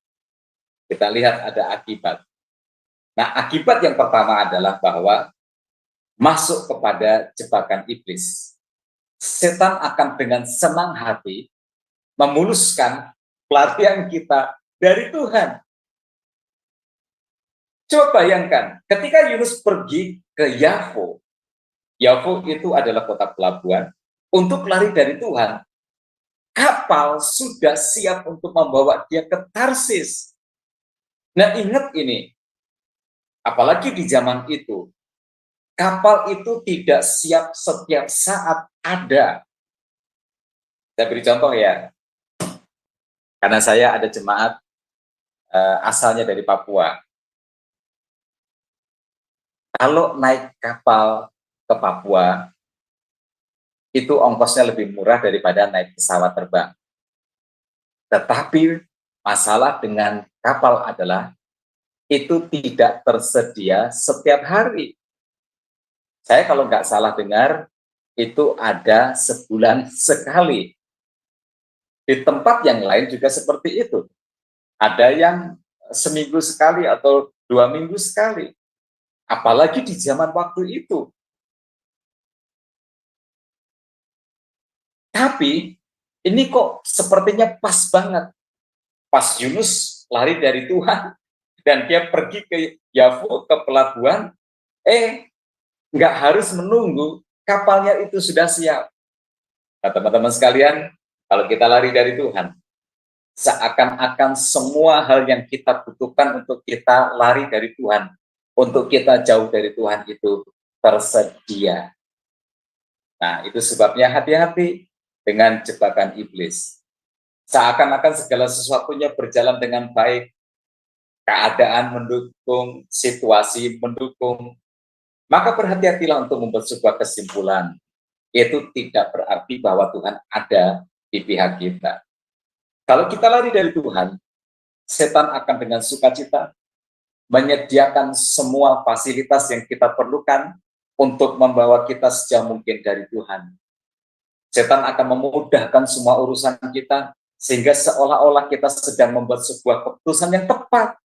Kita lihat ada akibat. Nah, akibat yang pertama adalah bahwa masuk kepada jebakan iblis. Setan akan dengan senang hati memuluskan pelarian kita dari Tuhan. Coba bayangkan, ketika Yunus pergi ke Yafo, Yafo itu adalah kota pelabuhan, untuk lari dari Tuhan. Kapal sudah siap untuk membawa dia ke Tarsis. Nah, ingat ini, apalagi di zaman itu, kapal itu tidak siap setiap saat ada. Saya beri contoh ya, karena saya ada jemaat asalnya dari Papua. Kalau naik kapal ke Papua, itu ongkosnya lebih murah daripada naik pesawat terbang. Tetapi masalah dengan kapal adalah itu tidak tersedia setiap hari. Saya kalau nggak salah dengar, itu ada sebulan sekali. Di tempat yang lain juga seperti itu. Ada yang seminggu sekali atau 2 minggu sekali. Apalagi di zaman waktu itu. Tapi ini kok sepertinya pas banget. Pas Yunus lari dari Tuhan dan dia pergi ke Yafo, ke pelabuhan, nggak harus menunggu, kapalnya itu sudah siap. Nah, teman-teman sekalian, kalau kita lari dari Tuhan, seakan-akan semua hal yang kita butuhkan untuk kita lari dari Tuhan, untuk kita jauh dari Tuhan itu tersedia. Nah, itu sebabnya hati-hati dengan jebakan iblis. Seakan-akan segala sesuatunya berjalan dengan baik, keadaan mendukung, situasi mendukung, maka berhati-hatilah untuk membuat sebuah kesimpulan. Itu tidak berarti bahwa Tuhan ada di pihak kita. Kalau kita lari dari Tuhan, setan akan dengan sukacita menyediakan semua fasilitas yang kita perlukan untuk membawa kita sejauh mungkin dari Tuhan. Setan akan memudahkan semua urusan kita, sehingga seolah-olah kita sedang membuat sebuah keputusan yang tepat.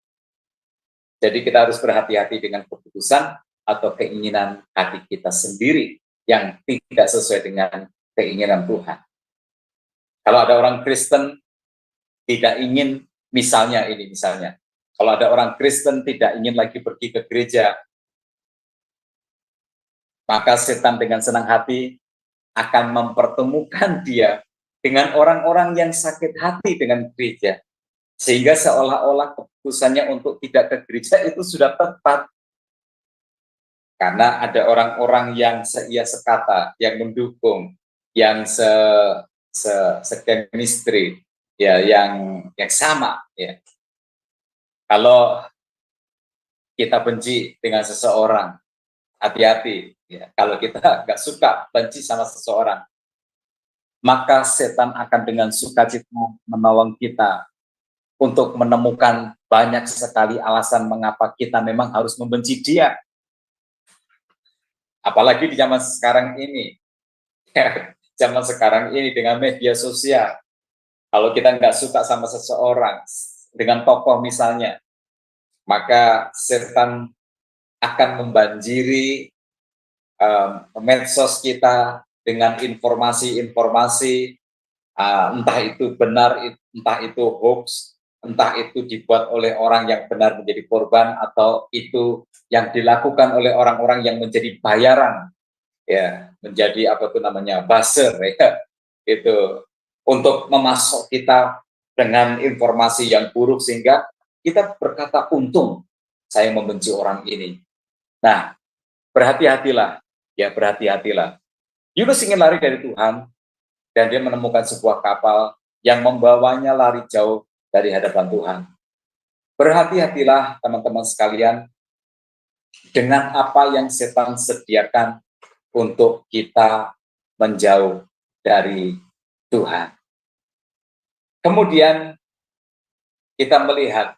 Jadi kita harus berhati-hati dengan keputusan atau keinginan hati kita sendiri yang tidak sesuai dengan keinginan Tuhan. Kalau ada orang Kristen tidak ingin, misalnya, kalau ada orang Kristen tidak ingin lagi pergi ke gereja, maka setan dengan senang hati akan mempertemukan dia dengan orang-orang yang sakit hati dengan gereja, sehingga seolah-olah keputusannya untuk tidak ke gereja itu sudah tepat. Karena ada orang-orang yang seia sekata, yang mendukung, yang sekemistri, ya, yang sama, ya. Kalau kita benci dengan seseorang, hati-hati, ya. Kalau kita nggak suka, benci sama seseorang, maka setan akan dengan sukacita menolong kita untuk menemukan banyak sekali alasan mengapa kita memang harus membenci dia. Apalagi di zaman sekarang ini, zaman sekarang ini dengan media sosial, kalau kita nggak suka sama seseorang, dengan tokoh misalnya, maka setan akan membanjiri medsos kita dengan informasi-informasi, entah itu benar, entah itu hoax, entah itu dibuat oleh orang yang benar menjadi korban, atau itu yang dilakukan oleh orang-orang yang menjadi bayaran, ya, menjadi apa itu namanya, buzzer, ya, itu untuk memasok kita dengan informasi yang buruk, sehingga kita berkata, untung saya membenci orang ini. Nah, berhati-hatilah, ya, berhati-hatilah. Yunus ingin lari dari Tuhan, dan dia menemukan sebuah kapal yang membawanya lari jauh dari hadapan Tuhan. Berhati-hatilah teman-teman sekalian dengan apa yang setan sediakan untuk kita menjauh dari Tuhan. Kemudian kita melihat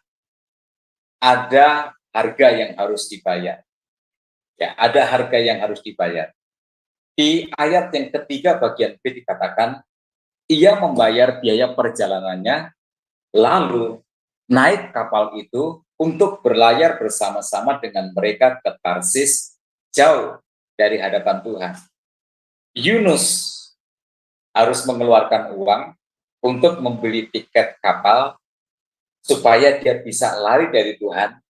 ada harga yang harus dibayar. Ya, ada harga yang harus dibayar. Di ayat yang ketiga bagian B dikatakan, ia membayar biaya perjalanannya, lalu naik kapal itu untuk berlayar bersama-sama dengan mereka ke Tarsis, jauh dari hadapan Tuhan. Yunus harus mengeluarkan uang untuk membeli tiket kapal supaya dia bisa lari dari Tuhan,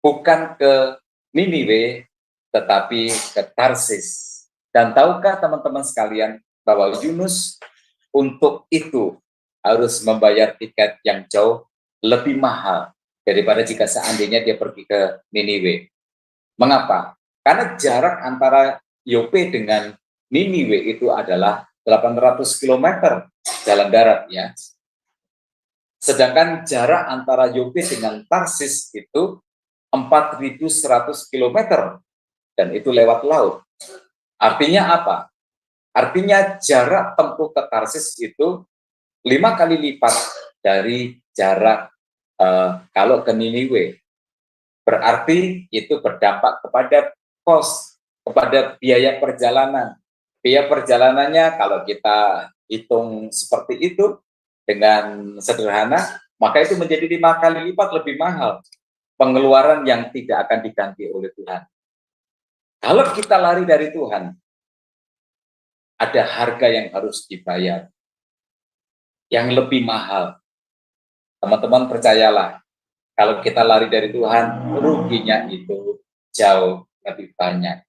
bukan ke Niniwe, tetapi ke Tarsis. Dan tahukah teman-teman sekalian bahwa Yunus untuk itu harus membayar tiket yang jauh lebih mahal daripada jika seandainya dia pergi ke Niniwe. Mengapa? Karena jarak antara Yope dengan Niniwe itu adalah 800 km jalan darat, ya. Sedangkan jarak antara Yope dengan Tarsis itu 4.100 km, dan itu lewat laut. Artinya apa? Artinya jarak tempuh ke Tarsis itu 5 kali lipat dari jarak kalau ke Niniwe. Berarti itu berdampak kepada kos, kepada biaya perjalanan. Biaya perjalanannya kalau kita hitung seperti itu dengan sederhana, maka itu menjadi 5 kali lipat lebih mahal. Pengeluaran yang tidak akan diganti oleh Tuhan. Kalau kita lari dari Tuhan, ada harga yang harus dibayar, yang lebih mahal. Teman-teman percayalah, kalau kita lari dari Tuhan, ruginya itu jauh lebih banyak.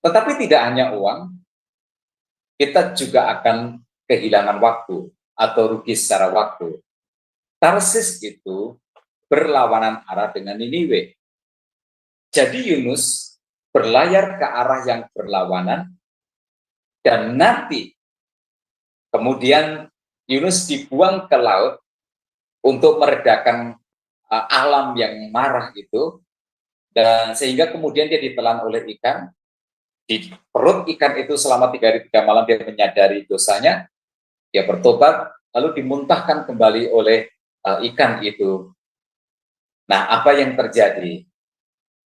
Tetapi tidak hanya uang, kita juga akan kehilangan waktu atau rugi secara waktu. Tarsis itu berlawanan arah dengan Niniwe. Jadi Yunus berlayar ke arah yang berlawanan, dan nanti kemudian Yunus dibuang ke laut untuk meredakan alam yang marah itu, dan sehingga kemudian dia ditelan oleh ikan. Di perut ikan itu selama 3 hari 3 malam dia menyadari dosanya, dia bertobat, lalu dimuntahkan kembali oleh ikan itu. Nah, apa yang terjadi?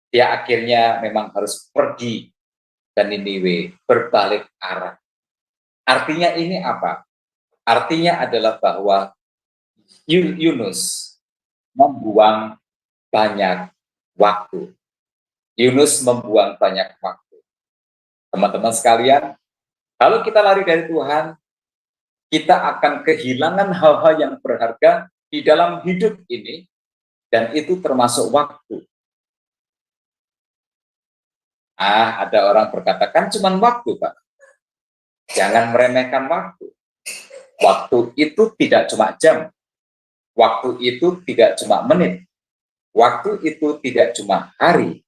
Dia akhirnya memang harus pergi ke Niniwe, berbalik arah. Artinya ini apa? Artinya adalah bahwa Yunus membuang banyak waktu. Yunus membuang banyak waktu. Teman-teman sekalian, kalau kita lari dari Tuhan, kita akan kehilangan hal-hal yang berharga di dalam hidup ini, dan itu termasuk waktu. Ada orang berkata, kan cuma waktu, Pak. Jangan meremehkan waktu. Waktu itu tidak cuma jam. Waktu itu tidak cuma menit. Waktu itu tidak cuma hari.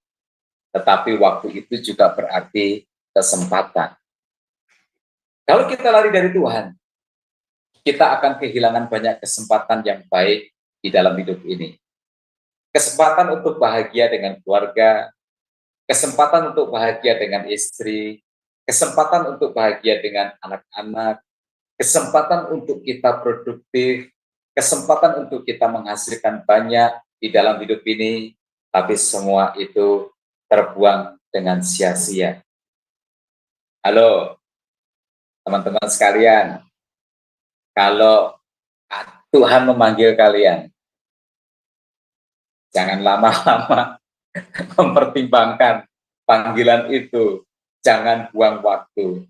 Tetapi waktu itu juga berarti kesempatan. Kalau kita lari dari Tuhan, kita akan kehilangan banyak kesempatan yang baik di dalam hidup ini. Kesempatan untuk bahagia dengan keluarga, kesempatan untuk bahagia dengan istri, kesempatan untuk bahagia dengan anak-anak, kesempatan untuk kita produktif, kesempatan untuk kita menghasilkan banyak di dalam hidup ini, tapi semua itu terbuang dengan sia-sia. Halo, teman-teman sekalian, kalau Tuhan memanggil kalian, jangan lama-lama mempertimbangkan panggilan itu, jangan buang waktu.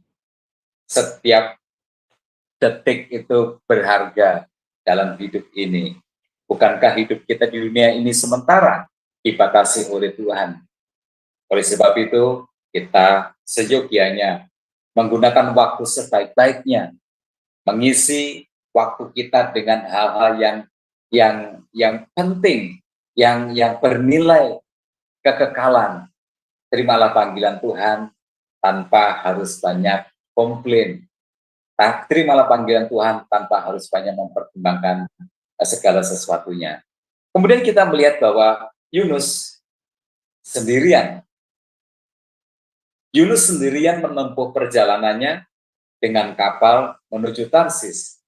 Setiap detik itu berharga dalam hidup ini. Bukankah hidup kita di dunia ini sementara, dibatasi oleh Tuhan? Oleh sebab itu, kita seyogianya menggunakan waktu sebaik-baiknya, mengisi waktu kita dengan hal-hal yang penting, yang bernilai kekekalan. Terimalah panggilan Tuhan tanpa harus banyak komplain. Terimalah panggilan Tuhan tanpa harus banyak mempertimbangkan segala sesuatunya. Kemudian kita melihat bahwa Yunus sendirian menempuh perjalanannya dengan kapal menuju Tarsis.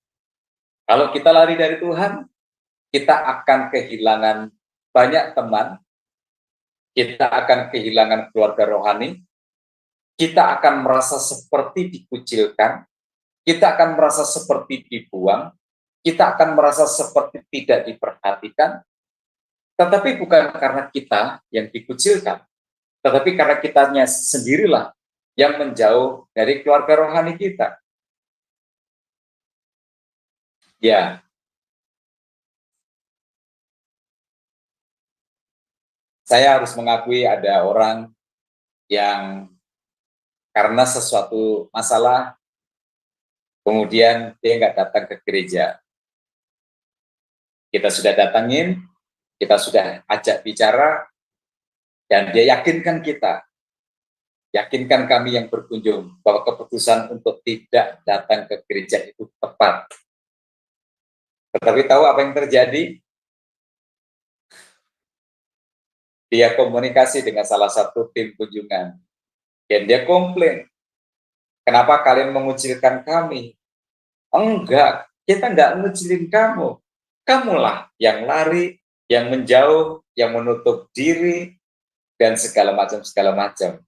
Kalau kita lari dari Tuhan, kita akan kehilangan banyak teman, kita akan kehilangan keluarga rohani, kita akan merasa seperti dikucilkan, kita akan merasa seperti dibuang, kita akan merasa seperti tidak diperhatikan, tetapi bukan karena kita yang dikucilkan, tetapi karena kitanya sendirilah yang menjauh dari keluarga rohani kita. Ya, saya harus mengakui ada orang yang karena sesuatu masalah, kemudian dia nggak datang ke gereja. Kita sudah datangin, kita sudah ajak bicara, dan dia yakinkan kami yang berkunjung bahwa keputusan untuk tidak datang ke gereja itu tepat. Tetapi tahu apa yang terjadi? Dia komunikasi dengan salah satu tim kunjungan, dan dia komplain, kenapa kalian mengucilkan kami? Enggak, kita enggak mengucilin kamu. Kamulah yang lari, yang menjauh, yang menutup diri, dan segala macam.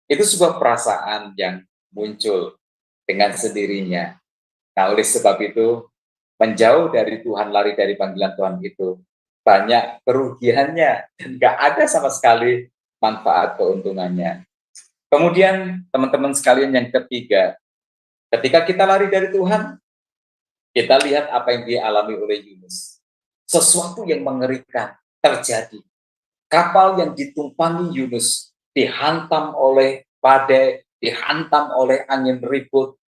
Itu sebuah perasaan yang muncul dengan sendirinya. Nah, oleh sebab itu, menjauh dari Tuhan, lari dari panggilan Tuhan itu banyak kerugiannya, dan nggak ada sama sekali manfaat keuntungannya. Kemudian teman-teman sekalian yang ketiga, ketika kita lari dari Tuhan, kita lihat apa yang dialami oleh Yunus. Sesuatu yang mengerikan terjadi. Kapal yang ditumpangi Yunus dihantam oleh badai, dihantam oleh angin ribut.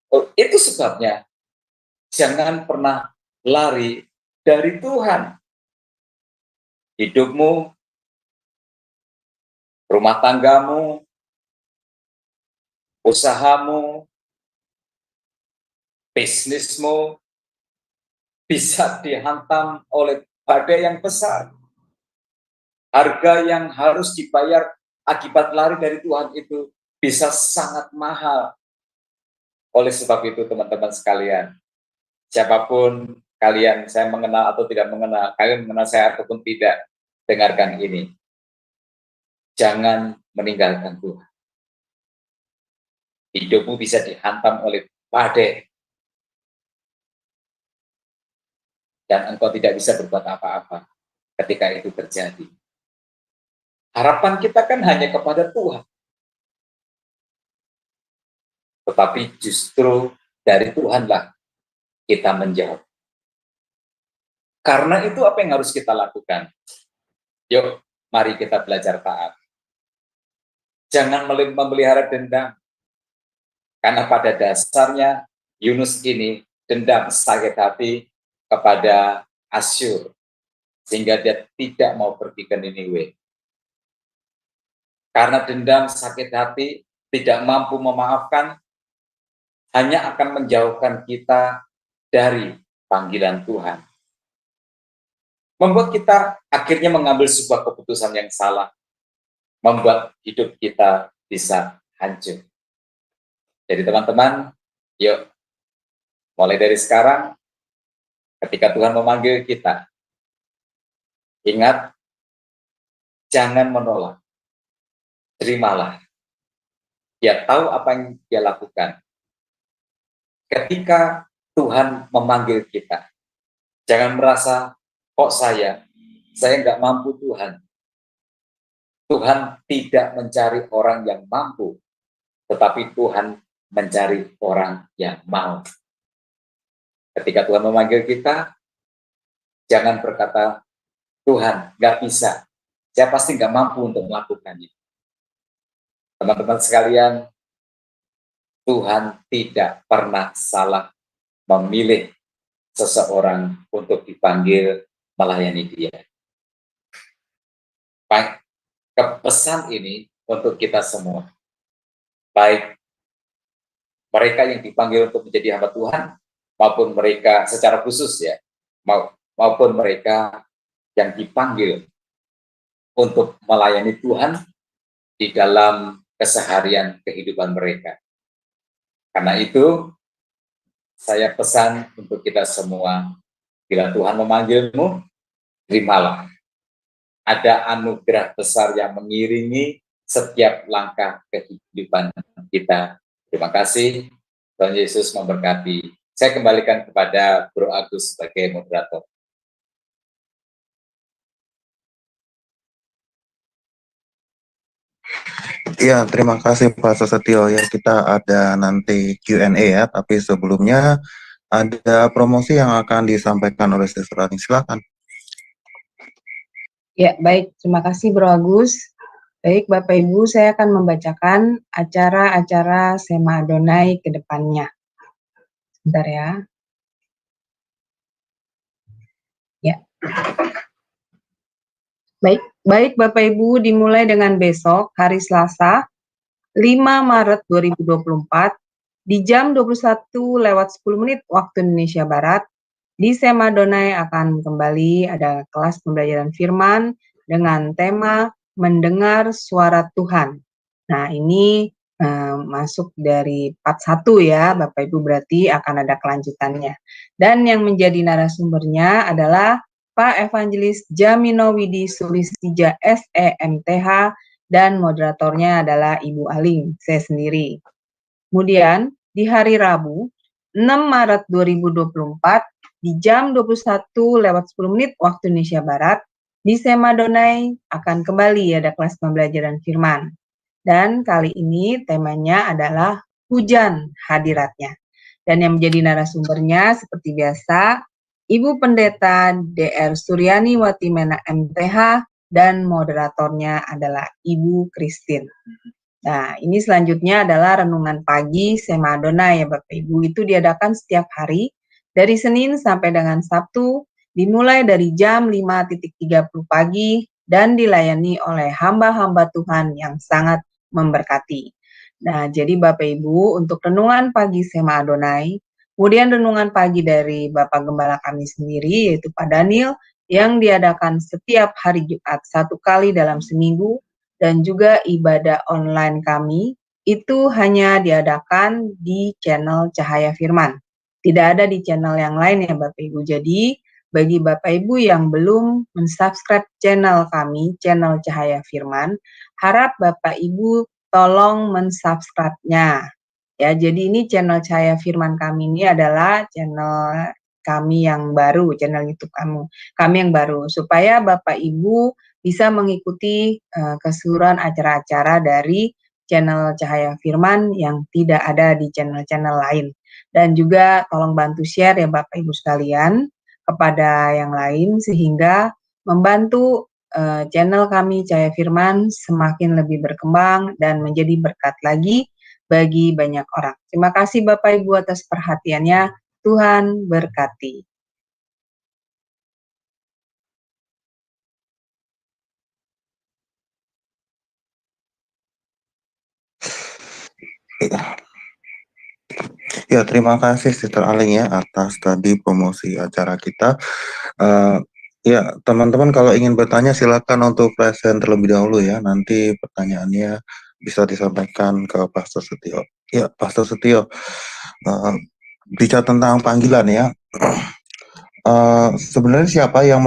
Oh, itu sebabnya jangan pernah lari dari Tuhan. Hidupmu, rumah tanggamu, usahamu, bisnismu bisa dihantam oleh badai yang besar. Harga yang harus dibayar akibat lari dari Tuhan itu bisa sangat mahal. Oleh sebab itu teman-teman sekalian, siapapun kalian, saya mengenal atau tidak mengenal, kalian mengenal saya ataupun tidak, dengarkan ini. Jangan meninggalkan Tuhan. Hidupmu bisa dihantam oleh badai. Dan engkau tidak bisa berbuat apa-apa ketika itu terjadi. Harapan kita kan hanya kepada Tuhan. Tetapi justru dari Tuhanlah kita menjawab. Karena itu apa yang harus kita lakukan? Yuk, mari kita belajar taat. Jangan memelihara dendam. Karena pada dasarnya Yunus ini dendam sakit hati kepada Asyur. Sehingga dia tidak mau pergi ke Niniwe. Karena dendam sakit hati, tidak mampu memaafkan, hanya akan menjauhkan kita dari panggilan Tuhan. Membuat kita akhirnya mengambil sebuah keputusan yang salah. Membuat hidup kita bisa hancur. Jadi teman-teman, yuk, mulai dari sekarang, ketika Tuhan memanggil kita, ingat, jangan menolak. Terimalah. Dia tahu apa yang dia lakukan. Ketika Tuhan memanggil kita, jangan merasa, kok saya nggak mampu Tuhan. Tuhan tidak mencari orang yang mampu, tetapi Tuhan mencari orang yang mau. Ketika Tuhan memanggil kita, jangan berkata, Tuhan, nggak bisa. Saya pasti nggak mampu untuk melakukannya. Teman-teman sekalian, Tuhan tidak pernah salah memilih seseorang untuk dipanggil melayani Dia. Baik, pesan ini untuk kita semua. Baik mereka yang dipanggil untuk menjadi hamba Tuhan, maupun mereka secara khusus ya, maupun mereka yang dipanggil untuk melayani Tuhan di dalam keseharian kehidupan mereka. Karena itu, saya pesan untuk kita semua, bila Tuhan memanggilmu, terimalah. Ada anugerah besar yang mengiringi setiap langkah kehidupan kita. Terima kasih, Tuhan Yesus memberkati. Saya kembalikan kepada Bro Agus sebagai moderator.
Ya, terima kasih Pak Susetio ya. Kita ada nanti Q&A ya, tapi sebelumnya ada promosi yang akan disampaikan oleh Sister Rani. Silakan.
Ya, baik. Terima kasih Bro Agus. Baik, Bapak Ibu, saya akan membacakan acara-acara Sema Adonai ke depannya. Sebentar ya. Ya. Baik Bapak Ibu, dimulai dengan besok, hari Selasa, 5 Maret 2024, di jam 21:10 waktu Indonesia Barat, di Sema Adonai akan kembali ada kelas pembelajaran firman dengan tema mendengar suara Tuhan. Nah, ini masuk dari part 1 ya, Bapak Ibu, berarti akan ada kelanjutannya. Dan yang menjadi narasumbernya adalah Pak Evangelis Jamino Widi Sulistija SEMTH dan moderatornya adalah Ibu Aling, saya sendiri. Kemudian di hari Rabu 6 Maret 2024 di jam 21:10 waktu Indonesia Barat Di Semadonai akan kembali ada kelas pembelajaran firman. Dan kali ini temanya adalah hujan hadiratnya. Dan yang menjadi narasumbernya seperti biasa, Ibu Pendeta DR Suryani Watimena MTH dan moderatornya adalah Ibu Christine. Nah, ini selanjutnya adalah renungan pagi Semadonai ya Bapak Ibu. Itu diadakan setiap hari dari Senin sampai dengan Sabtu, dimulai dari jam 5.30 pagi dan dilayani oleh hamba-hamba Tuhan yang sangat memberkati. Nah, jadi Bapak Ibu, untuk renungan pagi Sema Adonai, kemudian renungan pagi dari Bapak Gembala kami sendiri, yaitu Pak Daniel, yang diadakan setiap hari Jumat 1 kali dalam seminggu, dan juga ibadah online kami, itu hanya diadakan di channel Cahaya Firman. Tidak ada di channel yang lain ya Bapak Ibu. Jadi, bagi Bapak Ibu yang belum mensubscribe channel kami, channel Cahaya Firman, harap Bapak Ibu tolong mensubscribe-nya. Ya, jadi ini channel Cahaya Firman kami ini adalah channel kami yang baru, channel YouTube kami yang baru, supaya Bapak Ibu bisa mengikuti keseluruhan acara-acara dari channel Cahaya Firman yang tidak ada di channel-channel lain. Dan juga tolong bantu share ya Bapak Ibu sekalian kepada yang lain sehingga membantu channel kami Cahaya Firman semakin lebih berkembang dan menjadi berkat lagi bagi banyak orang. Terima kasih Bapak Ibu atas perhatiannya. Tuhan berkati.
Ya, terima kasih Sister Aling ya atas tadi promosi acara kita. Ya, teman-teman kalau ingin bertanya silakan untuk present terlebih dahulu ya. Nanti pertanyaannya bisa disampaikan ke Pastor Setio. Ya, Pastor Setio, bicara tentang panggilan ya. Sebenarnya siapa yang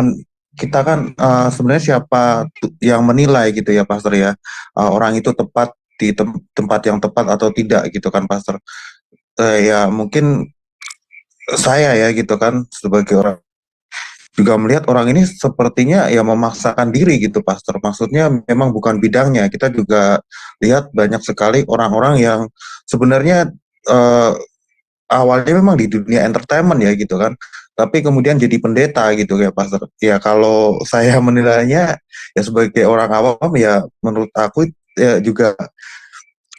kita kan sebenarnya siapa yang menilai gitu ya, Pastor ya. Orang itu tepat di tempat yang tepat atau tidak gitu kan, Pastor. Ya mungkin saya ya gitu kan sebagai orang juga melihat orang ini sepertinya ya memaksakan diri gitu Pastor. Maksudnya memang bukan bidangnya. Kita juga lihat banyak sekali orang-orang yang sebenarnya awalnya memang di dunia entertainment ya gitu kan. Tapi kemudian jadi pendeta gitu ya Pastor. Ya kalau saya menilainya ya sebagai orang awam ya menurut aku ya juga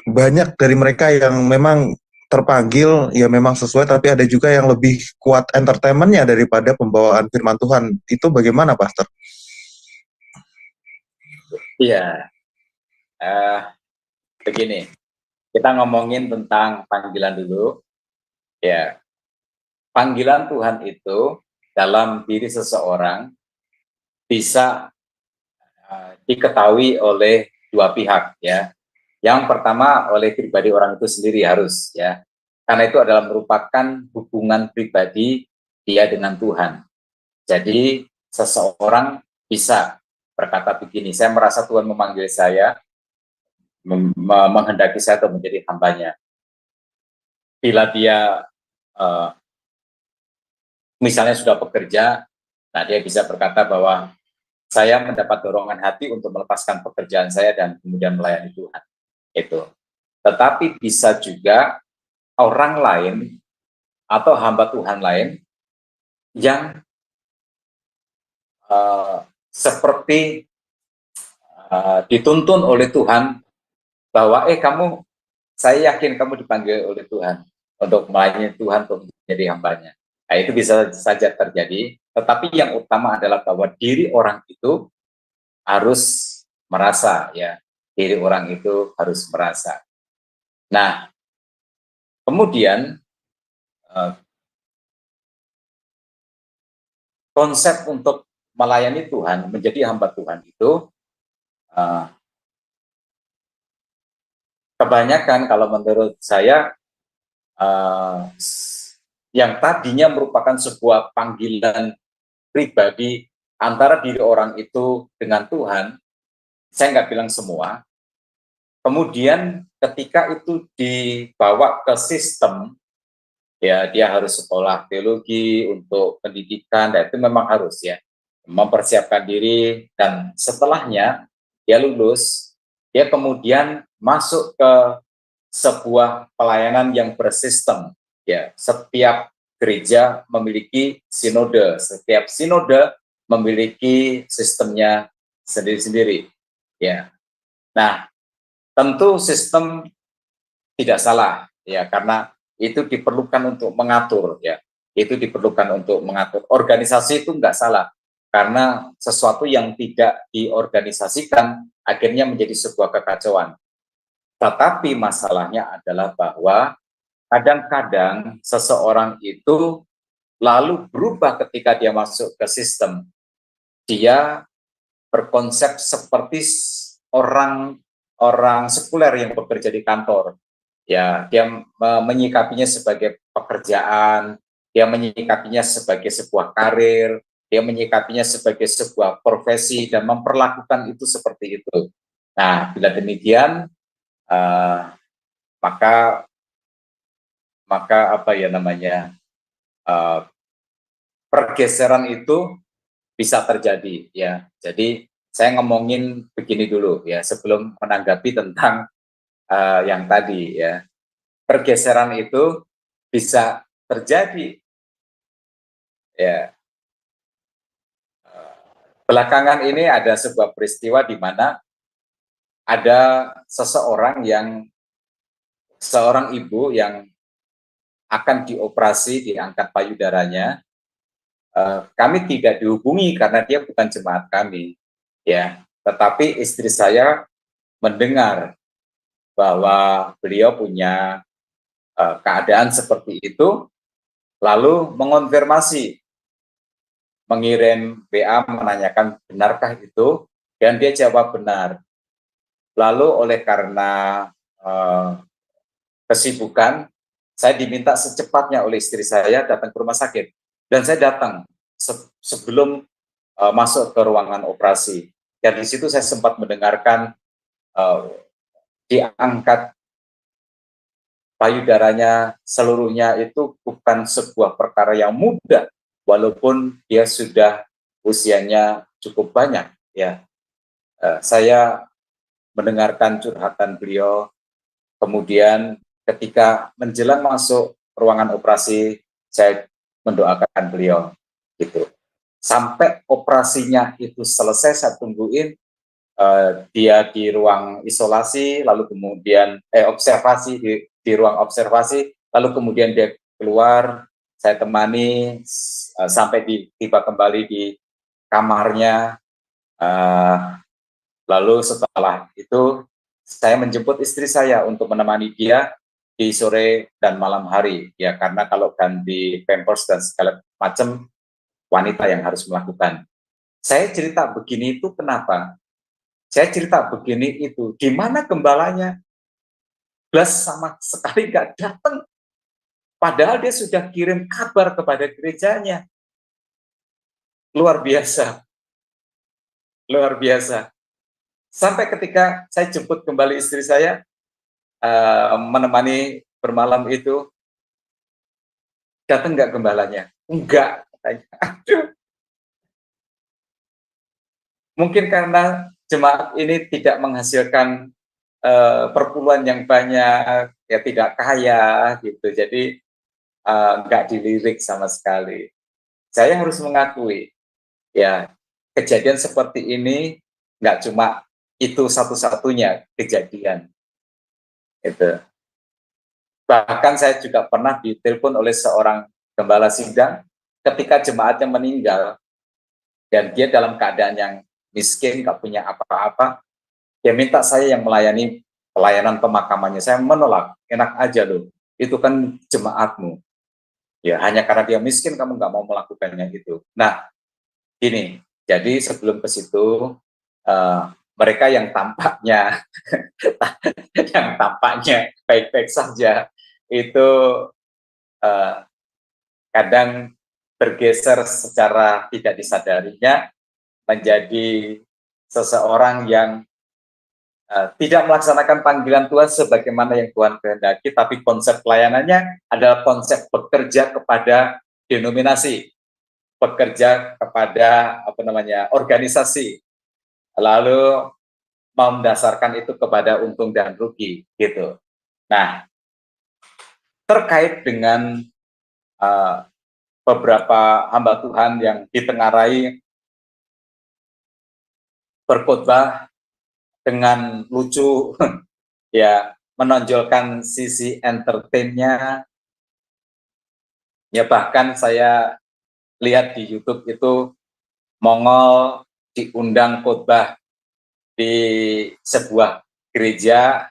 banyak dari mereka yang memang terpanggil ya memang sesuai, tapi ada juga yang lebih kuat entertainmentnya daripada pembawaan firman Tuhan. Itu bagaimana, Pastor?
Iya, begini, kita ngomongin tentang panggilan dulu. Ya, panggilan Tuhan itu dalam diri seseorang bisa diketahui oleh dua pihak ya. Yang pertama oleh pribadi orang itu sendiri harus ya. Karena itu adalah merupakan hubungan pribadi dia dengan Tuhan. Jadi seseorang bisa berkata begini, saya merasa Tuhan memanggil saya, menghendaki saya untuk menjadi hambanya. Bila dia misalnya sudah bekerja, nah dia bisa berkata bahwa saya mendapat dorongan hati untuk melepaskan pekerjaan saya dan kemudian melayani Tuhan. Itu. Tetapi bisa juga orang lain atau hamba Tuhan lain yang seperti dituntun oleh Tuhan bahwa kamu, saya yakin kamu dipanggil oleh Tuhan untuk melayani Tuhan, untuk menjadi hambanya. Nah, itu bisa saja terjadi, tetapi yang utama adalah bahwa diri orang itu harus merasa ya, diri orang itu harus merasa. Nah, kemudian konsep untuk melayani Tuhan, menjadi hamba Tuhan itu kebanyakan kalau menurut saya yang tadinya merupakan sebuah panggilan pribadi antara diri orang itu dengan Tuhan, saya nggak bilang semua, kemudian ketika itu dibawa ke sistem, ya dia harus sekolah teologi untuk pendidikan, dan itu memang harus ya. mempersiapkan diri, dan setelahnya dia lulus, dia kemudian masuk ke sebuah pelayanan yang bersistem. Ya, setiap gereja memiliki sinode, setiap sinode memiliki sistemnya sendiri-sendiri. Ya, nah tentu sistem tidak salah, ya, karena itu diperlukan untuk mengatur, ya, itu diperlukan untuk mengatur. Organisasi itu nggak salah, karena sesuatu yang tidak diorganisasikan akhirnya menjadi sebuah kekacauan. Tetapi masalahnya adalah bahwa kadang-kadang seseorang itu lalu berubah ketika dia masuk ke sistem. Dia berkonsep seperti orang sekuler yang bekerja di kantor. Ya, dia menyikapinya sebagai pekerjaan, dia menyikapinya sebagai sebuah karir, dia menyikapinya sebagai sebuah profesi dan memperlakukan itu seperti itu. Nah, bila demikian, maka apa ya namanya, pergeseran itu bisa terjadi, ya. Jadi saya ngomongin begini dulu, ya, sebelum menanggapi tentang yang tadi, ya. Pergeseran itu bisa terjadi, ya. Belakangan ini ada sebuah peristiwa di mana ada seorang ibu yang akan dioperasi, diangkat payudaranya. Kami tidak dihubungi karena dia bukan jemaat kami, ya. Tetapi istri saya mendengar bahwa beliau punya keadaan seperti itu, lalu mengonfirmasi, mengirim WA menanyakan benarkah itu, dan dia jawab benar. Lalu oleh karena kesibukan, saya diminta secepatnya oleh istri saya datang ke rumah sakit, dan saya datang sebelum masuk ke ruangan operasi. Dan di situ saya sempat mendengarkan diangkat payudaranya seluruhnya itu bukan sebuah perkara yang mudah, walaupun dia sudah usianya cukup banyak, ya. Saya mendengarkan curhatan beliau, kemudian ketika menjelang masuk ruangan operasi, saya mendoakan beliau, gitu. Sampai operasinya itu selesai, saya tungguin dia di ruang isolasi, lalu kemudian observasi di ruang observasi, lalu kemudian dia keluar, saya temani sampai tiba kembali di kamarnya. Lalu setelah itu saya menjemput istri saya untuk menemani dia di sore dan malam hari, ya, karena kalau ganti pampers dan segala macam wanita yang harus melakukan. Saya cerita begini itu kenapa? Saya cerita begini itu, di mana gembalanya? Blas sama sekali nggak datang. Padahal dia sudah kirim kabar kepada gerejanya. Luar biasa. Luar biasa. Sampai ketika saya jemput kembali istri saya, menemani bermalam itu, datang nggak gembalanya? Enggak. Aduh. Mungkin karena jemaat ini tidak menghasilkan perpuluhan yang banyak, ya, tidak kaya gitu, jadi nggak dilirik sama sekali. Saya harus mengakui, ya, kejadian seperti ini nggak cuma itu satu-satunya kejadian. Itu. Bahkan saya juga pernah ditelepon oleh seorang gembala sidang ketika jemaatnya meninggal dan dia dalam keadaan yang miskin, nggak punya apa-apa. Dia minta saya yang melayani pelayanan pemakamannya. Saya menolak, enak aja loh, itu kan jemaatmu. Ya, hanya karena dia miskin kamu nggak mau melakukannya itu. Nah, ini, jadi sebelum ke situ, mereka yang tampaknya baik-baik saja, itu kadang bergeser secara tidak disadarinya menjadi seseorang yang tidak melaksanakan panggilan Tuhan sebagaimana yang Tuhan kehendaki, tapi konsep pelayanannya adalah konsep bekerja kepada denominasi. bekerja kepada organisasi, lalu mendasarkan itu kepada untung dan rugi gitu. Nah, terkait dengan beberapa hamba Tuhan yang ditengarai berkhotbah dengan lucu, ya, menonjolkan sisi entertainnya, ya, bahkan saya lihat di YouTube itu Mongol diundang khotbah di sebuah gereja,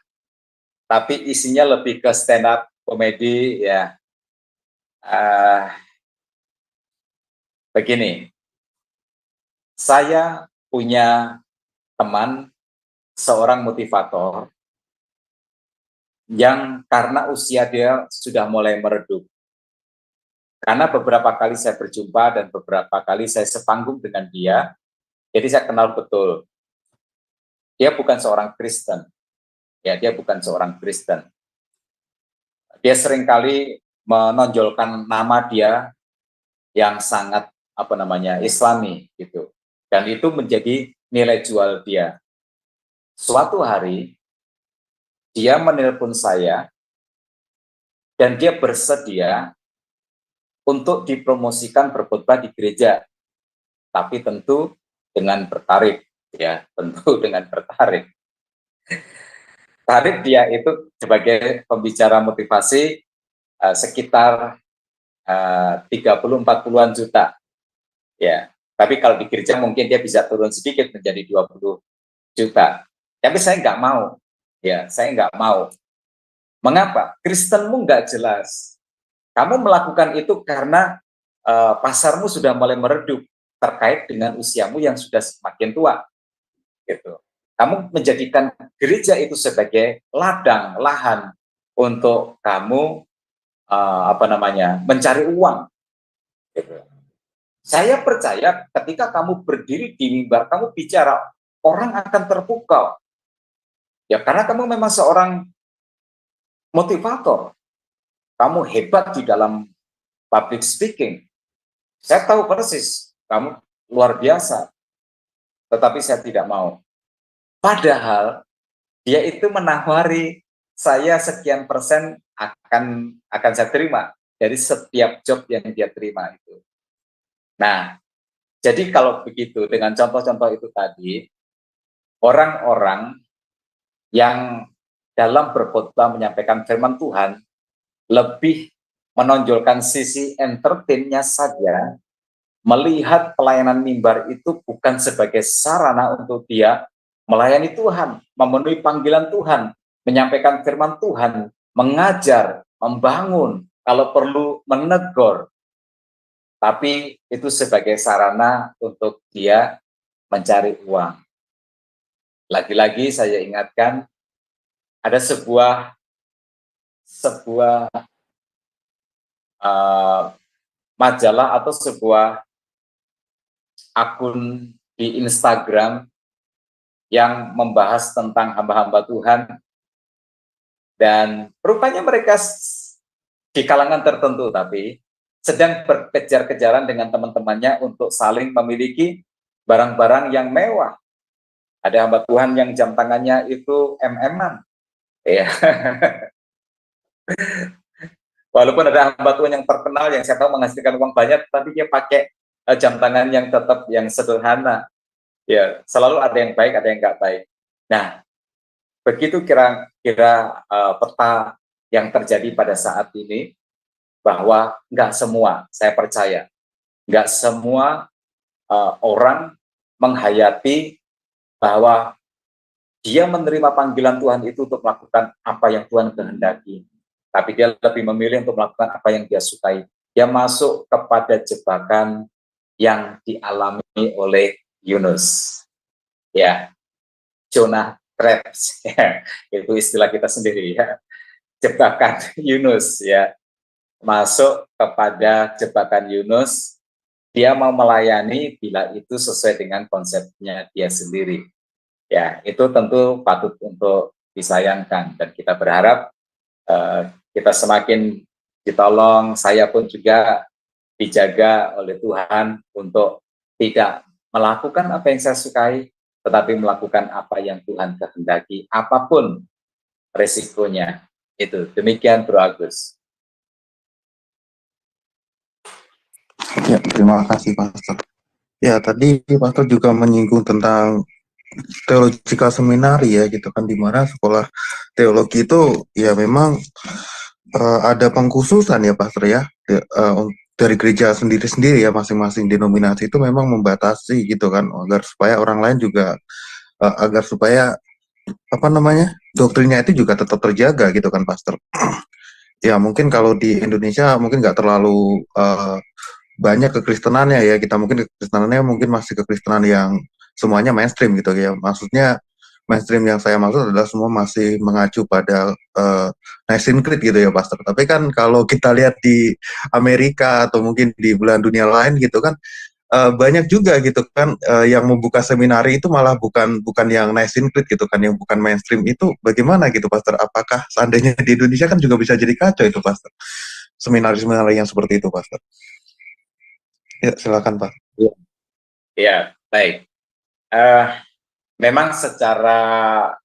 tapi isinya lebih ke stand up komedi, ya. Begini, saya punya teman, seorang motivator, yang karena usia dia sudah mulai meredup. Karena beberapa kali saya berjumpa dan beberapa kali saya sepanggung dengan dia, jadi saya kenal betul. Dia bukan seorang Kristen. Ya, dia bukan seorang Kristen. Dia seringkali menonjolkan nama dia yang sangat Islami gitu. Dan itu menjadi nilai jual dia. Suatu hari dia menelpon saya dan dia bersedia untuk dipromosikan berkhotbah di gereja, tapi tentu dengan bertarif, ya, tentu dengan bertarif. Tarif dia itu sebagai pembicara motivasi sekitar 30-40-an juta, ya. Tapi kalau di gereja mungkin dia bisa turun sedikit menjadi 20 juta. Tapi saya nggak mau, ya, saya nggak mau. Mengapa? Kristenmu nggak jelas. Kamu melakukan itu karena pasarmu sudah mulai meredup terkait dengan usiamu yang sudah semakin tua, gitu. Kamu menjadikan gereja itu sebagai ladang, lahan untuk kamu mencari uang. Gitu. Saya percaya ketika kamu berdiri di mimbar, kamu bicara, orang akan terpukau. Ya, karena kamu memang seorang motivator. Kamu hebat di dalam public speaking. Saya tahu persis, kamu luar biasa. Tetapi saya tidak mau. Padahal dia itu menawari saya sekian persen akan saya terima dari setiap job yang dia terima itu. Nah, jadi kalau begitu dengan contoh-contoh itu tadi, orang-orang yang dalam berkhotbah menyampaikan firman Tuhan lebih menonjolkan sisi entertainnya saja, melihat pelayanan mimbar itu bukan sebagai sarana untuk dia melayani Tuhan, memenuhi panggilan Tuhan, menyampaikan firman Tuhan, mengajar, membangun, kalau perlu menegur. Tapi itu sebagai sarana untuk dia mencari uang. Lagi-lagi saya ingatkan, ada sebuah majalah atau sebuah akun di Instagram yang membahas tentang hamba-hamba Tuhan, dan rupanya mereka di kalangan tertentu tapi sedang berkejar-kejaran dengan teman-temannya untuk saling memiliki barang-barang yang mewah. Ada hamba Tuhan yang jam tangannya itu MM-an, ya. Walaupun ada hamba Tuhan yang terkenal yang saya tahu menghasilkan uang banyak, tapi dia pakai jam tangan yang tetap yang sederhana. Ya, selalu ada yang baik, ada yang nggak baik. Nah, begitu kira-kira peta yang terjadi pada saat ini, bahwa nggak semua, saya percaya, nggak semua orang menghayati bahwa dia menerima panggilan Tuhan itu untuk melakukan apa yang Tuhan kehendaki. Tapi dia lebih memilih untuk melakukan apa yang dia sukai. Dia masuk kepada jebakan yang dialami oleh Yunus. Ya, Jonah traps, ya, itu istilah kita sendiri, ya. Jebakan Yunus, ya. Masuk kepada jebakan Yunus, dia mau melayani bila itu sesuai dengan konsepnya dia sendiri. Ya, itu tentu patut untuk disayangkan, dan kita berharap kita semakin ditolong. Saya pun juga dijaga oleh Tuhan untuk tidak melakukan apa yang saya sukai, tetapi melakukan apa yang Tuhan kehendaki, apapun resikonya. Itu demikian Bro Agus.
Ya, terima kasih Pastor. Ya, tadi Pastor juga menyinggung tentang theological seminary ya gitu kan, di mana sekolah teologi itu ya memang ada pengkhususan ya Pastor ya, dari gereja sendiri-sendiri ya, masing-masing denominasi itu memang membatasi gitu kan, agar supaya orang lain juga agar supaya apa namanya, doktrinnya itu juga tetap terjaga gitu kan Pastor. Ya mungkin kalau di Indonesia mungkin nggak terlalu banyak kekristenannya ya, kita mungkin kekristenannya mungkin masih kekristenan yang semuanya mainstream gitu ya. Maksudnya mainstream yang saya maksud adalah semua masih mengacu pada Nicene Creed gitu ya Pastor. Tapi kan kalau kita lihat di Amerika atau mungkin di belahan dunia lain gitu kan, banyak juga gitu kan yang membuka seminari itu malah bukan yang Nicene Creed gitu kan, yang bukan mainstream. Itu bagaimana gitu Pastor? Apakah seandainya di Indonesia kan juga bisa jadi kacau itu Pastor? Seminari-seminari yang seperti itu Pastor. Ya, silakan Pak.
Ya, baik. Memang secara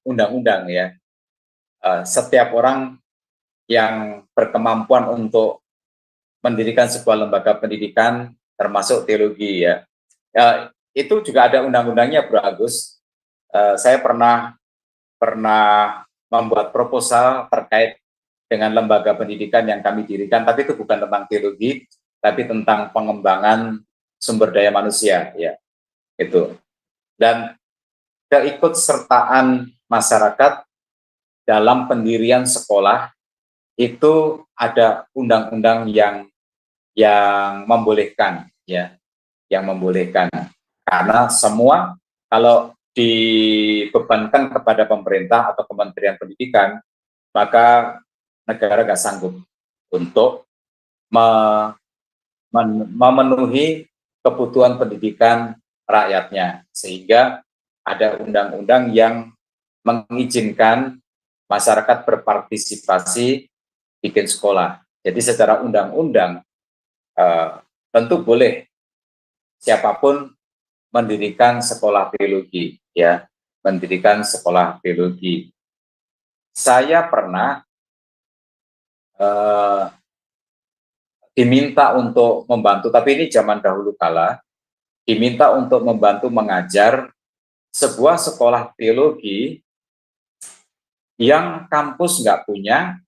undang-undang ya, setiap orang yang berkemampuan untuk mendirikan sebuah lembaga pendidikan, termasuk teologi ya, itu juga ada undang-undangnya Bro Agus. Saya pernah membuat proposal terkait dengan lembaga pendidikan yang kami dirikan, tapi itu bukan tentang teologi, tapi tentang pengembangan sumber daya manusia ya, itu. Dan keikutsertaan masyarakat dalam pendirian sekolah itu ada undang-undang yang membolehkan ya, yang membolehkan, karena semua kalau dibebankan kepada pemerintah atau Kementerian Pendidikan, maka negara nggak sanggup untuk memenuhi kebutuhan pendidikan rakyatnya, sehingga ada undang-undang yang mengizinkan masyarakat berpartisipasi bikin sekolah. Jadi secara undang-undang tentu boleh siapapun mendirikan sekolah teologi ya, mendirikan sekolah teologi. Saya pernah diminta untuk membantu, tapi ini zaman dahulu kala, diminta untuk membantu mengajar sebuah sekolah teologi yang kampus nggak punya,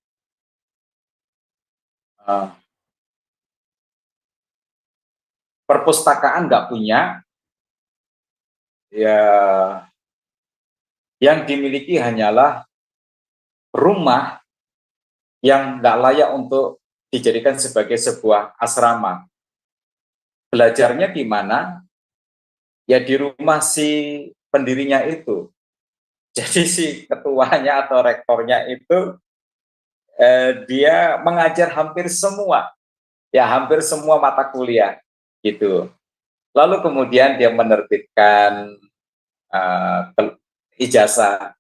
perpustakaan nggak punya, ya yang dimiliki hanyalah rumah yang nggak layak untuk dijadikan sebagai sebuah asrama. Belajarnya di mana? Ya di rumah si pendirinya itu. Jadi si ketuanya atau rektornya itu dia mengajar hampir semua mata kuliah gitu. Lalu kemudian dia menerbitkan ijazah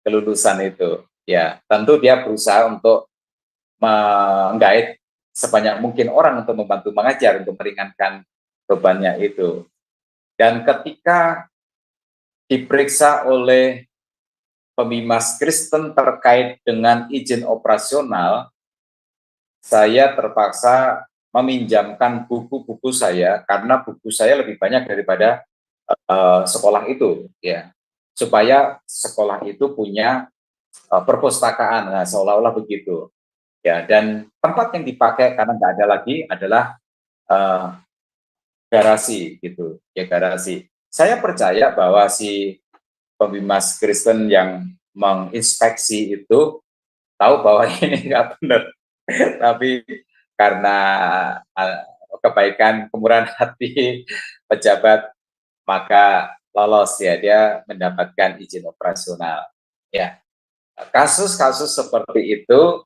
kelulusan itu. Ya, tentu dia berusaha untuk menggait sebanyak mungkin orang untuk membantu mengajar, untuk meringankan bebannya itu. Dan ketika diperiksa oleh Pemimas Kristen terkait dengan izin operasional, saya terpaksa meminjamkan buku-buku saya, karena buku saya lebih banyak daripada sekolah itu, ya, supaya sekolah itu punya perpustakaan, nah, seolah-olah begitu, ya. Dan tempat yang dipakai karena nggak ada lagi adalah garasi, gitu, ya, garasi. Saya percaya bahwa si Pemimas Kristen yang menginspeksi itu tahu bahwa ini nggak benar, tapi karena kebaikan kemurahan hati pejabat, maka lolos ya, dia mendapatkan izin operasional. Ya, kasus-kasus seperti itu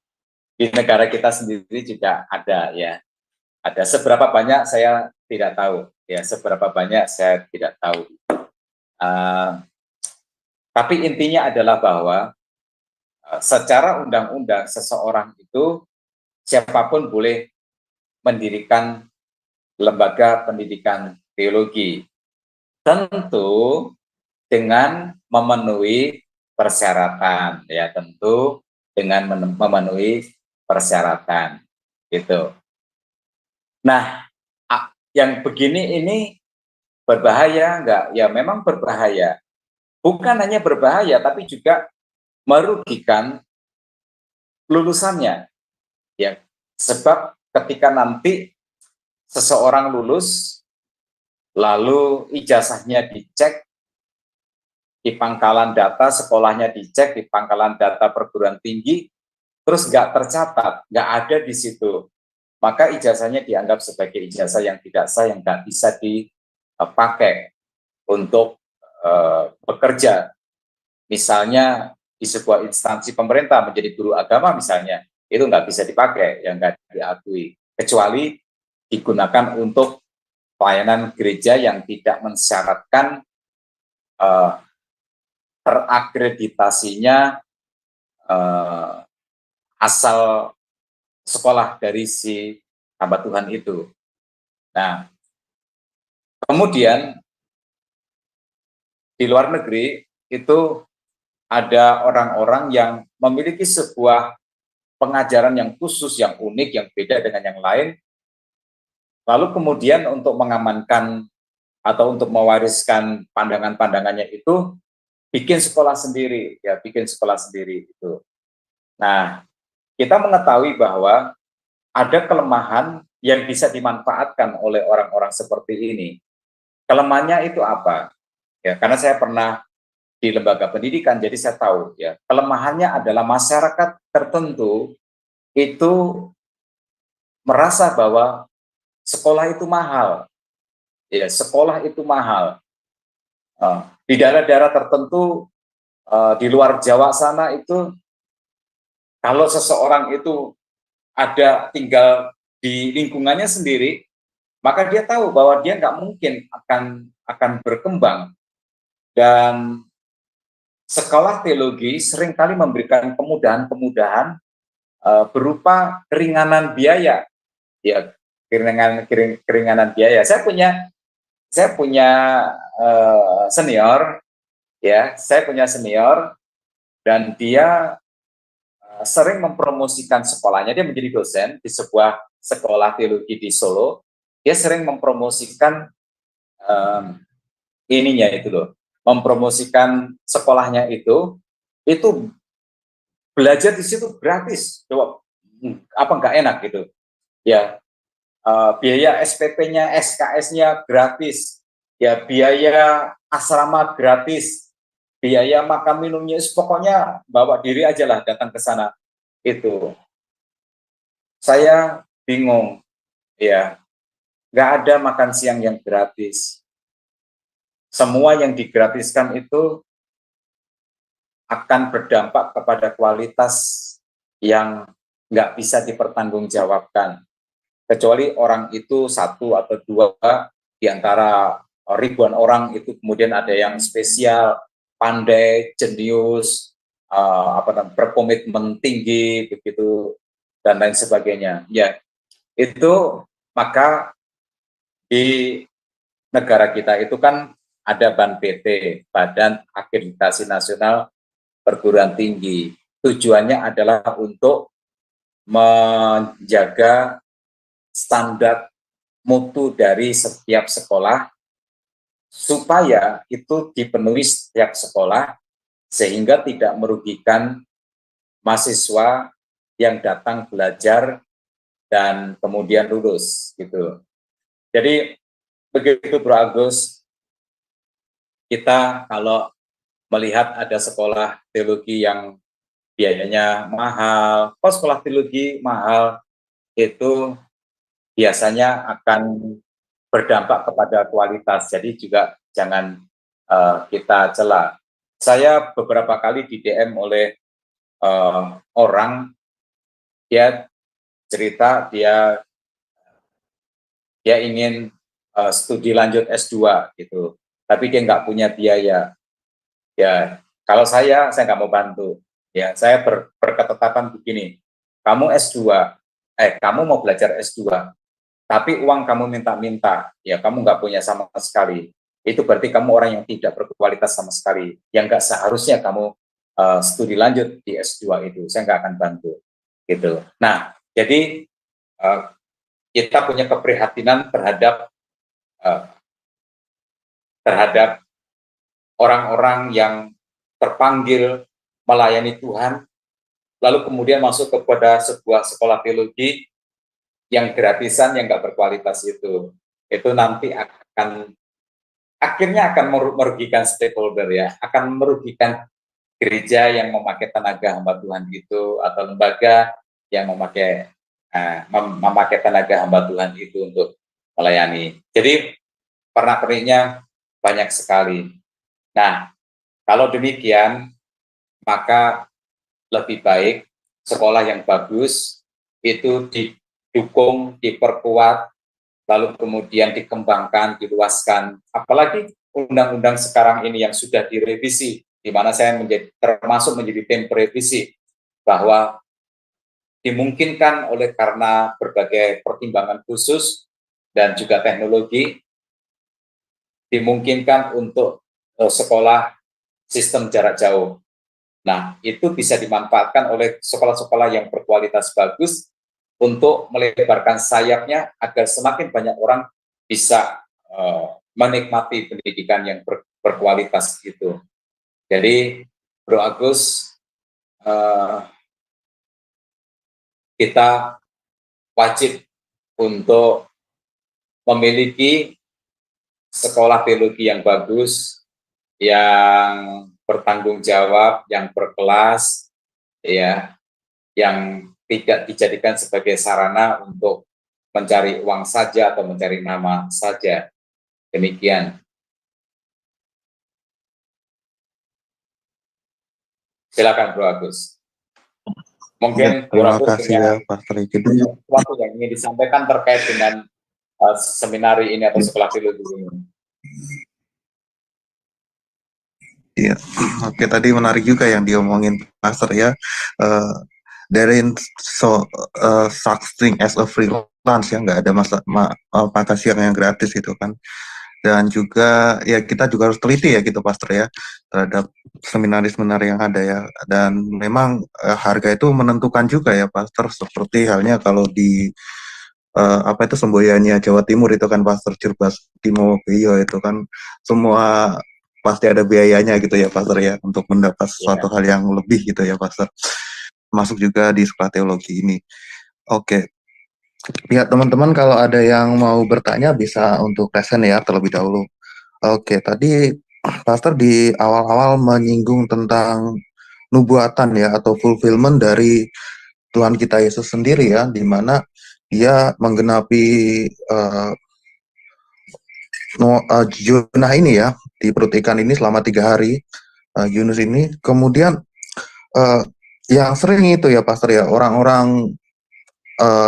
di negara kita sendiri juga ada ya. Ada seberapa banyak saya tidak tahu ya, seberapa banyak saya tidak tahu. Tapi intinya adalah bahwa secara undang-undang seseorang itu siapapun boleh mendirikan lembaga pendidikan teologi. Tentu dengan memenuhi persyaratan, ya tentu dengan memenuhi persyaratan, gitu. Nah, yang begini ini berbahaya enggak? Ya memang berbahaya. Bukan hanya berbahaya, tapi juga merugikan lulusannya. Ya, sebab ketika nanti seseorang lulus, lalu ijazahnya dicek di pangkalan data, sekolahnya dicek di pangkalan data perguruan tinggi, terus nggak tercatat, nggak ada di situ, maka ijazahnya dianggap sebagai ijazah yang tidak sah, yang nggak bisa dipakai untuk bekerja. Misalnya di sebuah instansi pemerintah menjadi guru agama misalnya, itu nggak bisa dipakai, yang nggak diakui, kecuali digunakan untuk pelayanan gereja yang tidak mensyaratkan terakreditasinya asal sekolah dari si hamba Tuhan itu. Nah, kemudian di luar negeri itu ada orang-orang yang memiliki sebuah pengajaran yang khusus, yang unik, yang beda dengan yang lain. Lalu kemudian untuk mengamankan atau untuk mewariskan pandangan-pandangannya itu bikin sekolah sendiri, ya bikin sekolah sendiri itu. Nah, kita mengetahui bahwa ada kelemahan yang bisa dimanfaatkan oleh orang-orang seperti ini. Kelemahannya itu apa? Ya, karena saya pernah di lembaga pendidikan, jadi saya tahu ya, kelemahannya adalah masyarakat tertentu itu merasa bahwa sekolah itu mahal. Ya, sekolah itu mahal. Di daerah-daerah tertentu di luar Jawa sana itu, kalau seseorang itu ada tinggal di lingkungannya sendiri, maka dia tahu bahwa dia nggak mungkin akan berkembang. Dan sekolah teologi seringkali memberikan kemudahan-kemudahan berupa keringanan biaya, ya keringanan biaya. Saya punya senior, ya saya punya senior, dan dia sering mempromosikan sekolahnya. Dia menjadi dosen di sebuah sekolah teologi di Solo. Dia sering mempromosikan ininya itu loh, mempromosikan sekolahnya itu belajar di situ gratis. Coba apa nggak enak gitu? Ya, biaya SPP-nya, SKS-nya gratis. Ya, biaya asrama gratis. Biaya makan minumnya, pokoknya bawa diri aja lah datang ke sana. Itu. Saya bingung, ya, nggak ada makan siang yang gratis. Semua yang digratiskan itu akan berdampak kepada kualitas yang nggak bisa dipertanggungjawabkan. Kecuali orang itu satu atau dua di antara ribuan orang itu kemudian ada yang spesial, pandai, jenius, berkomitmen tinggi, begitu, dan lain sebagainya. Ya, itu maka di negara kita itu kan ada BAN-PT, Badan Akreditasi Nasional Perguruan Tinggi. Tujuannya adalah untuk menjaga standar mutu dari setiap sekolah supaya itu dipenuhi setiap sekolah sehingga tidak merugikan mahasiswa yang datang belajar dan kemudian lulus gitu. Jadi begitu Bro Agus, kita kalau melihat ada sekolah teologi yang biayanya mahal, kok sekolah teologi mahal, itu biasanya akan berdampak kepada kualitas. Jadi juga jangan kita cela. Saya beberapa kali di DM oleh orang, dia cerita dia ingin studi lanjut S2 gitu, tapi dia nggak punya biaya. Ya, kalau saya nggak mau bantu. Ya, saya berketetapan begini, kamu S2, kamu mau belajar S2, tapi uang kamu minta-minta, ya kamu nggak punya sama sekali. Itu berarti kamu orang yang tidak berkualitas sama sekali, yang nggak seharusnya kamu studi lanjut di S2 itu. Saya nggak akan bantu, gitu. Nah, jadi kita punya keprihatinan terhadap orang-orang yang terpanggil melayani Tuhan, lalu kemudian masuk kepada sebuah sekolah teologi yang gratisan, yang nggak berkualitas itu nanti akhirnya akan merugikan stakeholder ya, akan merugikan gereja yang memakai tenaga hamba Tuhan itu, atau lembaga yang memakai tenaga hamba Tuhan itu untuk melayani. Jadi pernak-perniknya banyak sekali. Nah, kalau demikian, maka lebih baik sekolah yang bagus itu didukung, diperkuat, lalu kemudian dikembangkan, diluaskan. Apalagi undang-undang sekarang ini yang sudah direvisi, di mana saya termasuk menjadi tim revisi, bahwa dimungkinkan karena berbagai pertimbangan khusus dan juga teknologi, dimungkinkan untuk sekolah sistem jarak jauh. Nah, itu bisa dimanfaatkan oleh sekolah-sekolah yang berkualitas bagus untuk melebarkan sayapnya agar semakin banyak orang bisa menikmati pendidikan yang berkualitas itu. Jadi, Bro Agus, kita wajib untuk memiliki sekolah teologi yang bagus, yang bertanggung jawab, yang berkelas, ya, yang tidak dijadikan sebagai sarana untuk mencari uang saja atau mencari nama saja. Demikian. Silakan Bro Agus. Mungkin
Terima kasih ya Pastor Iki.
Sesuatu yang ingin disampaikan terkait dengan seminari ini atau sekolah teologi ini.
Iya, oke, tadi menarik juga yang diomongin Pastor ya. There is such thing as a free lunch ya, nggak ada makan siang yang gratis gitu kan. Dan juga ya kita juga harus teliti ya gitu Pastor ya terhadap seminar-seminar yang ada ya. Dan memang harga itu menentukan juga ya Pastor, seperti halnya kalau di semboyannya Jawa Timur itu kan Pastor Cirbas Timo Beyo itu kan semua pasti ada biayanya gitu ya Pastor ya untuk mendapat suatu hal yang lebih gitu ya Pastor. Masuk juga di sekolah teologi ini. Oke. Ya teman-teman, kalau ada yang mau bertanya bisa untuk present ya terlebih dahulu. Oke, tadi Pastor di awal-awal menyinggung tentang nubuatan ya atau fulfillment dari Tuhan kita Yesus sendiri ya, di mana dia menggenapi Yunus ini ya di perut ikan ini selama 3 hari. Yunus ini kemudian yang sering itu ya Pastor ya, orang-orang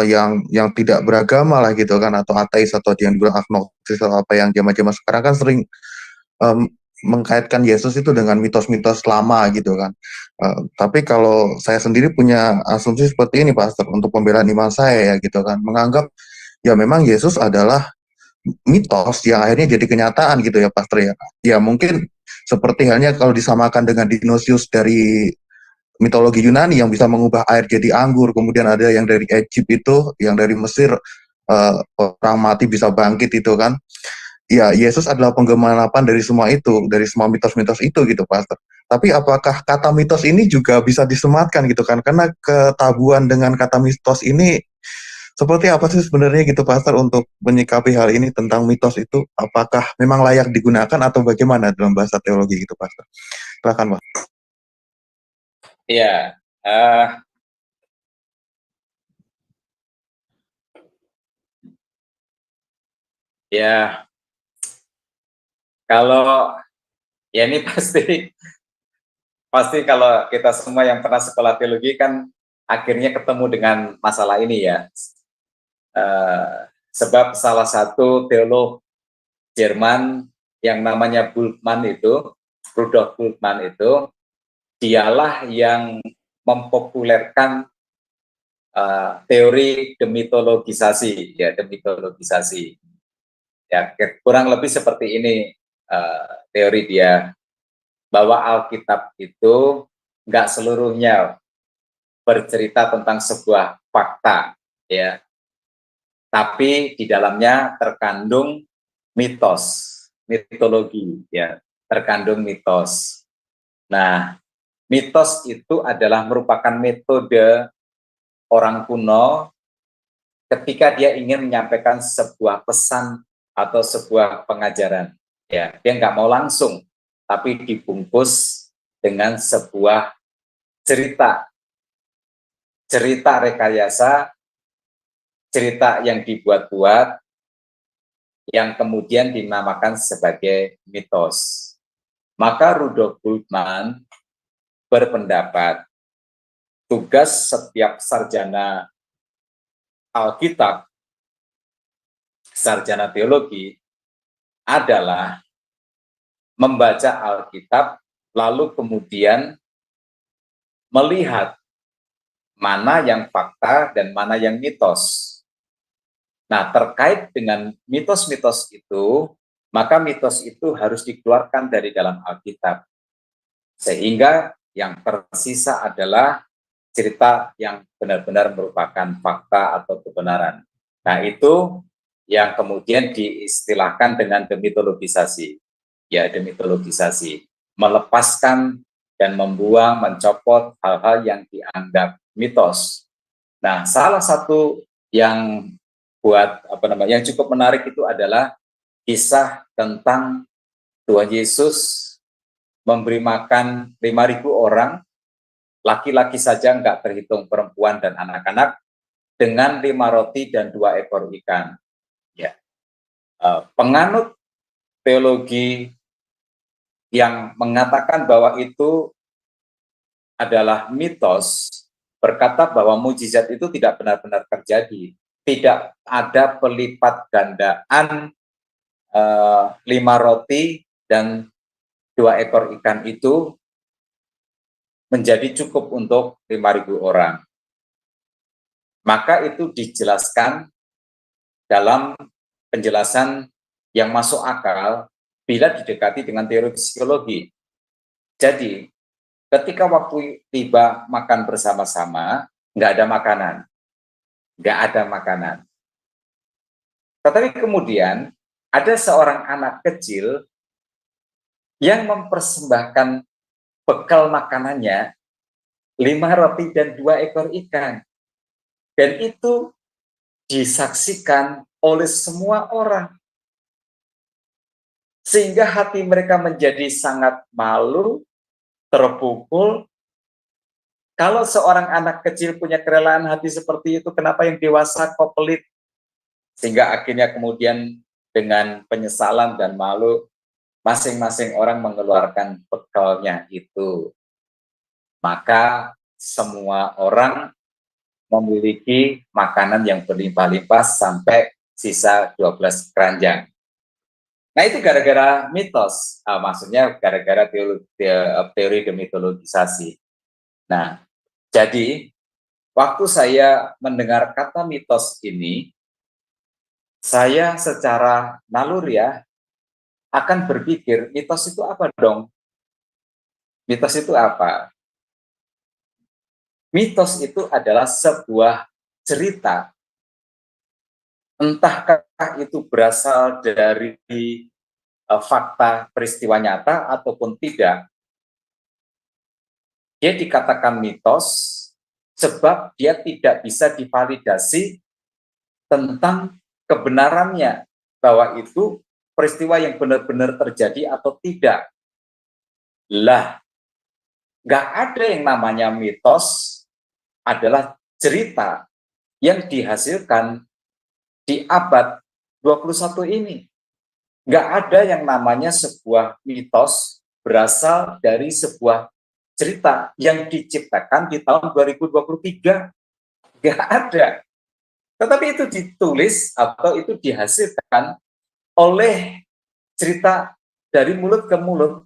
yang tidak beragama lah gitu kan, atau ateis atau yang bilang agnostis atau apa yang zaman-zaman sekarang kan sering mengkaitkan Yesus itu dengan mitos-mitos lama gitu kan. Tapi kalau saya sendiri punya asumsi seperti ini Pastor, untuk pembelaan iman saya ya gitu kan, menganggap ya memang Yesus adalah mitos yang akhirnya jadi kenyataan gitu ya Pastor ya. Ya mungkin seperti halnya kalau disamakan dengan Dionysius dari mitologi Yunani yang bisa mengubah air jadi anggur, kemudian ada yang dari Egypt itu, yang dari Mesir orang mati bisa bangkit itu kan. Ya, Yesus adalah penggemaran dari semua itu, dari semua mitos-mitos itu gitu, Pastor. Tapi apakah kata mitos ini juga bisa disematkan gitu kan? Karena ketabuhan dengan kata mitos ini seperti apa sih sebenarnya gitu, Pastor, untuk menyikapi hal ini tentang mitos itu? Apakah memang layak digunakan atau bagaimana dalam bahasa teologi gitu, Pastor? Silakan, Pak.
Iya, ya, kalau ya ini pasti kalau kita semua yang pernah sekolah teologi kan akhirnya ketemu dengan masalah ini ya. Sebab salah satu teolog Jerman yang namanya Rudolf Bultmann itu, dialah yang mempopulerkan teori demitologisasi, ya demitologisasi. Ya kurang lebih seperti ini teori dia, bahwa Alkitab itu nggak seluruhnya bercerita tentang sebuah fakta, ya, tapi di dalamnya terkandung mitos, mitologi, ya, terkandung mitos. Nah, mitos itu adalah merupakan metode orang kuno ketika dia ingin menyampaikan sebuah pesan atau sebuah pengajaran. Ya, dia nggak mau langsung, tapi dibungkus dengan sebuah cerita, cerita rekayasa, cerita yang dibuat-buat, yang kemudian dinamakan sebagai mitos. Maka Rudolf Bultmann berpendapat tugas setiap sarjana Alkitab, sarjana teologi, adalah membaca Alkitab lalu kemudian melihat mana yang fakta dan mana yang mitos. Nah, terkait dengan mitos-mitos itu, maka mitos itu harus dikeluarkan dari dalam Alkitab. Sehingga yang tersisa adalah cerita yang benar-benar merupakan fakta atau kebenaran. Nah, itu yang kemudian diistilahkan dengan demitologisasi. Ya, demitologisasi. Melepaskan dan membuang, mencopot hal-hal yang dianggap mitos. Nah, salah satu yang yang cukup menarik itu adalah kisah tentang Tuhan Yesus memberi makan 5.000 orang, laki-laki saja, nggak terhitung perempuan dan anak-anak, dengan 5 roti dan 2 ekor ikan. Ya. Penganut teologi yang mengatakan bahwa itu adalah mitos, berkata bahwa mujizat itu tidak benar-benar terjadi. Tidak ada pelipat gandaan 5 roti dan 2 ekor ikan itu menjadi cukup untuk 5.000 orang. Maka itu dijelaskan dalam penjelasan yang masuk akal bila didekati dengan teori psikologi. Jadi, ketika waktu tiba makan bersama-sama, nggak ada makanan. Nggak ada makanan. Tetapi kemudian ada seorang anak kecil yang mempersembahkan bekal makanannya 5 roti dan 2 ekor ikan. Dan itu disaksikan oleh semua orang. Sehingga hati mereka menjadi sangat malu, terpukul. Kalau seorang anak kecil punya kerelaan hati seperti itu, kenapa yang dewasa kok pelit? Sehingga akhirnya kemudian dengan penyesalan dan malu, masing-masing orang mengeluarkan bekalnya itu. Maka semua orang memiliki makanan yang berlimpah-limpah sampai sisa 12 keranjang. Nah, itu gara-gara mitos, maksudnya gara-gara teori demitologisasi. Nah, jadi waktu saya mendengar kata mitos ini, saya secara naluriah akan berpikir, mitos itu apa dong? Mitos itu apa? Mitos itu adalah sebuah cerita, entahkah itu berasal dari fakta peristiwa nyata ataupun tidak. Dia dikatakan mitos sebab dia tidak bisa divalidasi tentang kebenarannya, bahwa itu peristiwa yang benar-benar terjadi atau tidak. Lah, nggak ada yang namanya mitos, adalah cerita yang dihasilkan di abad 21 ini. Nggak ada yang namanya sebuah mitos berasal dari sebuah cerita yang diciptakan di tahun 2023. Nggak ada. Tetapi itu ditulis atau itu dihasilkan oleh cerita dari mulut ke mulut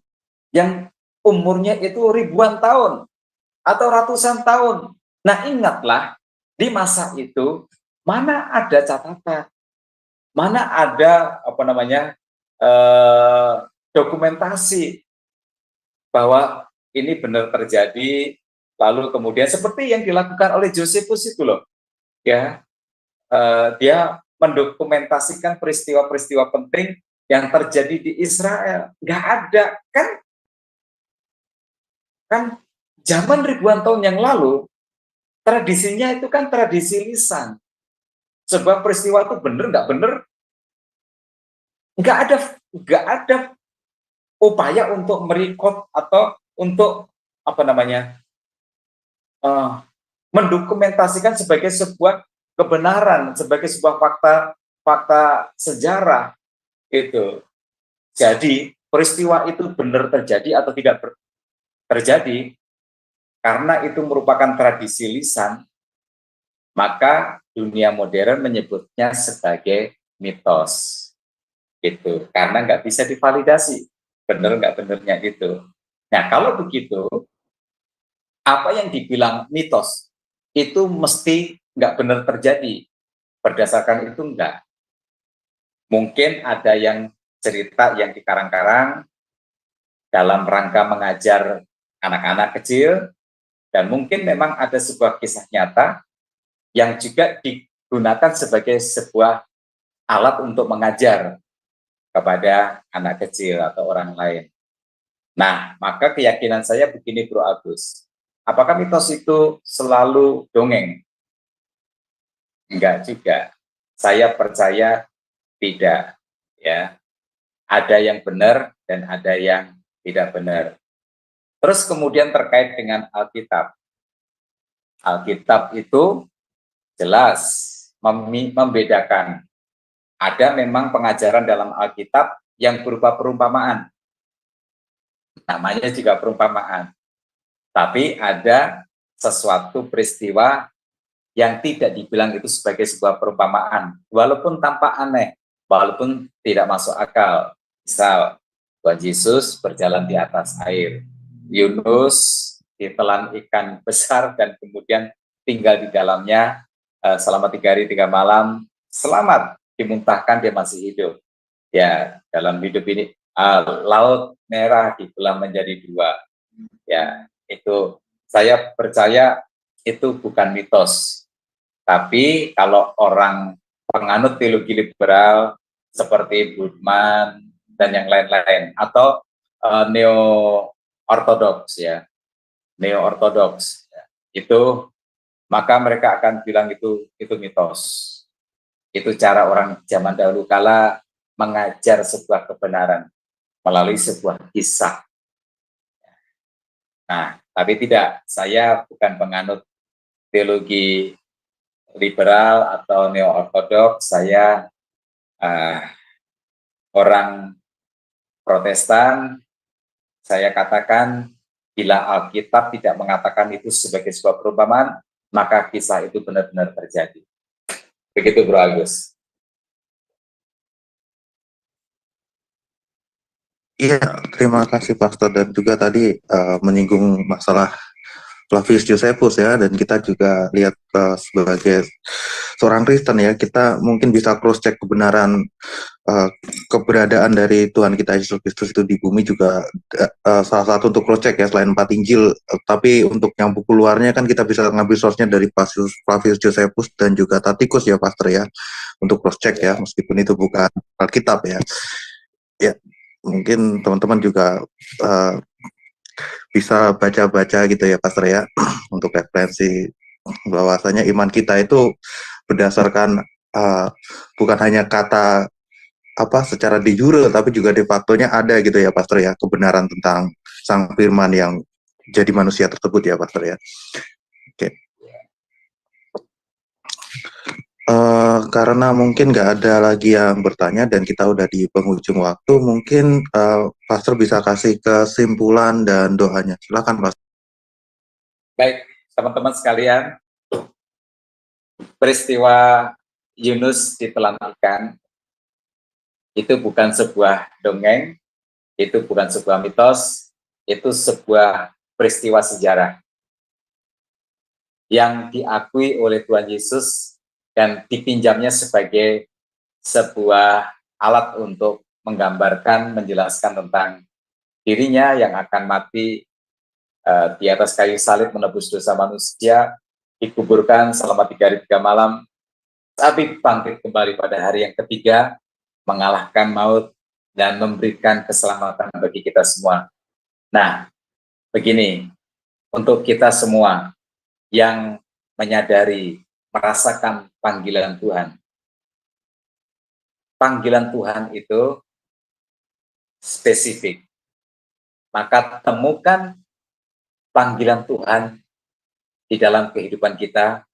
yang umurnya itu ribuan tahun atau ratusan tahun. Nah, ingatlah Di masa itu, mana ada catatan, mana ada dokumentasi bahwa ini benar terjadi, lalu kemudian seperti yang dilakukan oleh Josephus itu loh, ya, dia mendokumentasikan peristiwa-peristiwa penting yang terjadi di Israel. Nggak ada, kan zaman ribuan tahun yang lalu, tradisinya itu kan tradisi lisan. Sebuah peristiwa itu benar nggak benar, nggak ada upaya untuk merekod atau untuk mendokumentasikan sebagai sebuah kebenaran, sebagai sebuah fakta sejarah itu. Jadi peristiwa itu benar terjadi atau tidak terjadi, karena itu merupakan tradisi lisan, maka dunia modern menyebutnya sebagai mitos. Itu karena nggak bisa divalidasi benar nggak benernya itu. Nah, kalau begitu, apa yang dibilang mitos itu mesti nggak benar terjadi. Berdasarkan itu enggak. Mungkin ada yang cerita yang dikarang-karang dalam rangka mengajar anak-anak kecil, dan mungkin memang ada sebuah kisah nyata yang juga digunakan sebagai sebuah alat untuk mengajar kepada anak kecil atau orang lain. Nah, maka keyakinan saya begini, Bro Agus. Apakah mitos itu selalu dongeng? Enggak juga. Saya percaya tidak. Ya, ada yang benar dan ada yang tidak benar. Terus kemudian terkait dengan Alkitab. Alkitab itu jelas membedakan. Ada memang pengajaran dalam Alkitab yang berupa perumpamaan. Namanya juga perumpamaan. Tapi ada sesuatu peristiwa yang tidak dibilang itu sebagai sebuah perumpamaan. Walaupun tampak aneh, walaupun tidak masuk akal. Misal, Tuhan Yesus berjalan di atas air. Yunus ditelan ikan besar dan kemudian tinggal di dalamnya selama 3 hari 3 malam. Selamat, dimuntahkan, dia masih hidup. Ya, dalam hidup ini laut merah dibelah menjadi 2. Ya, itu saya percaya itu bukan mitos. Tapi kalau orang penganut teologi liberal seperti Bultmann dan yang lain-lain, atau neo-ortodoks ya, neo-ortodoks ya, itu maka mereka akan bilang itu mitos. Itu cara orang zaman dahulu kala mengajar sebuah kebenaran melalui sebuah kisah. Nah, tapi tidak, saya bukan penganut teologi liberal atau neo-ortodoks, saya orang Protestan. Saya katakan, bila Alkitab tidak mengatakan itu sebagai sebuah perumpamaan, maka kisah itu benar-benar terjadi. Begitu, Bro Agus.
Iya, terima kasih Pastor, dan juga tadi menyinggung masalah Flavius Josephus ya, dan kita juga lihat sebagai seorang Kristen ya, kita mungkin bisa cross check kebenaran keberadaan dari Tuhan kita Yesus Kristus itu di bumi juga salah satu untuk cross check ya, selain 4 Injil, tapi untuk yang buku luarnya kan kita bisa ngambil source-nya dari Flavius Josephus dan juga Tacitus ya Pastor ya, untuk cross check ya, meskipun itu bukan Alkitab ya. Ya, mungkin teman-teman juga bisa baca-baca gitu ya Pastor ya, untuk referensi bahwasanya iman kita itu berdasarkan bukan hanya kata secara de jure, tapi juga de factonya ada gitu ya Pastor ya, kebenaran tentang Sang Firman yang jadi manusia tersebut ya Pastor ya. Oke. Karena mungkin nggak ada lagi yang bertanya dan kita udah di penghujung waktu, mungkin Pastor bisa kasih kesimpulan dan doanya. Silakan Pastor.
Baik, teman-teman sekalian, peristiwa Yunus ditelan ikan itu bukan sebuah dongeng, itu bukan sebuah mitos, itu sebuah peristiwa sejarah yang diakui oleh Tuhan Yesus dan dipinjamnya sebagai sebuah alat untuk menggambarkan, menjelaskan tentang dirinya yang akan mati di atas kayu salib menebus dosa manusia, dikuburkan selama 3 hari 3 malam, tapi bangkit kembali pada hari yang ketiga, mengalahkan maut dan memberikan keselamatan bagi kita semua. Nah, begini, untuk kita semua yang menyadari, merasakan panggilan Tuhan. Panggilan Tuhan itu spesifik. Maka temukan panggilan Tuhan di dalam kehidupan kita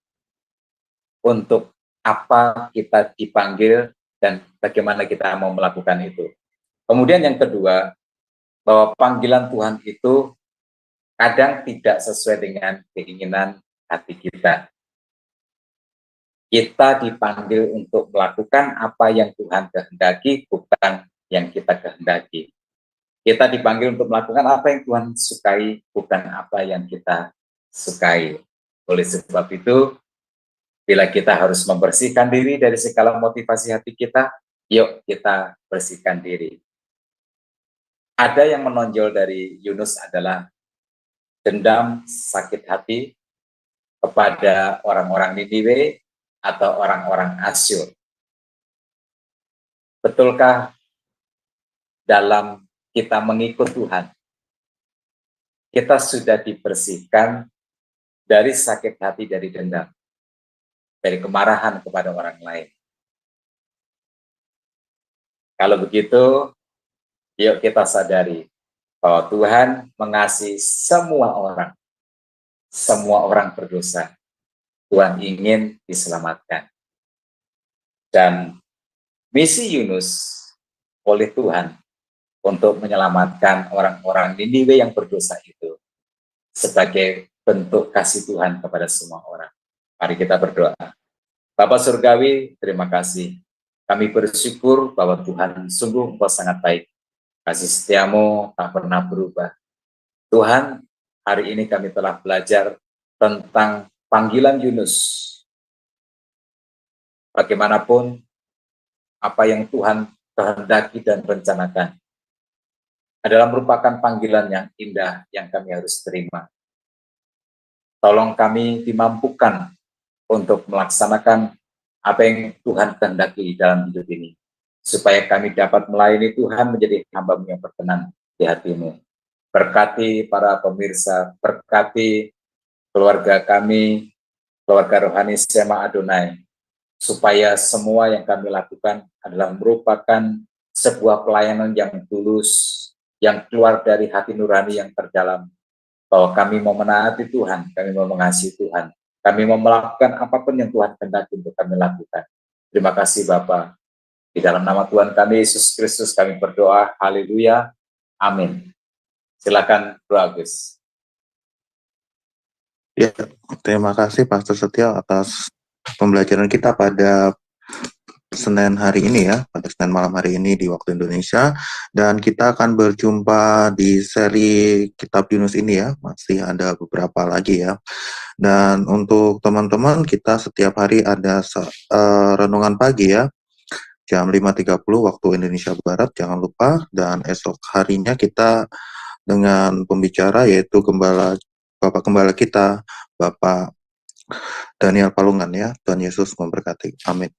untuk apa kita dipanggil dan bagaimana kita mau melakukan itu. Kemudian yang kedua, bahwa panggilan Tuhan itu kadang tidak sesuai dengan keinginan hati kita. Kita dipanggil untuk melakukan apa yang Tuhan kehendaki, bukan yang kita kehendaki. Kita dipanggil untuk melakukan apa yang Tuhan sukai, bukan apa yang kita sukai. Oleh sebab itu, bila kita harus membersihkan diri dari segala motivasi hati kita, yuk kita bersihkan diri. Ada yang menonjol dari Yunus adalah dendam, sakit hati kepada orang-orang Niniwe atau orang-orang Asyur. Betulkah dalam kita mengikut Tuhan, kita sudah dibersihkan dari sakit hati, dari dendam, dari kemarahan kepada orang lain? Kalau begitu, yuk kita sadari bahwa Tuhan mengasihi semua orang berdosa. Tuhan ingin diselamatkan. Dan misi Yunus oleh Tuhan untuk menyelamatkan orang-orang Niniwe yang berdosa itu sebagai bentuk kasih Tuhan kepada semua orang. Mari kita berdoa. Bapa Surgawi, terima kasih. Kami bersyukur bahwa Tuhan sungguh Engkau sangat baik. Kasih setiamu tak pernah berubah. Tuhan, hari ini kami telah belajar tentang panggilan Yunus. Bagaimanapun, apa yang Tuhan kehendaki dan rencanakan adalah merupakan panggilan yang indah yang kami harus terima. Tolong kami dimampukan untuk melaksanakan apa yang Tuhan kehendaki dalam hidup ini, supaya kami dapat melayani Tuhan menjadi hamba-Mu yang berkenan di hati-Mu. Berkati para pemirsa, berkati keluarga kami, keluarga rohani Sema Adonai, supaya semua yang kami lakukan adalah merupakan sebuah pelayanan yang tulus, yang keluar dari hati nurani yang terdalam, bahwa kami mau menaati Tuhan, kami mau mengasihi Tuhan, kami mau melakukan apapun yang Tuhan kehendaki untuk kami lakukan. Terima kasih Bapa. Di dalam nama Tuhan kami, Yesus Kristus, kami berdoa. Haleluya. Amin. Silakan Bro Agus.
Ya, terima kasih Pastor Setia atas pembelajaran kita pada Senin hari ini ya, pada Senin malam hari ini di waktu Indonesia, dan kita akan berjumpa di seri Kitab Yunus ini ya, masih ada beberapa lagi ya. Dan untuk teman-teman, kita setiap hari ada renungan pagi ya, jam 5.30 waktu Indonesia Barat, jangan lupa. Dan esok harinya kita dengan pembicara yaitu Bapak Gembala kita, Bapak Daniel Palungan ya. Tuhan Yesus memberkati. Amin.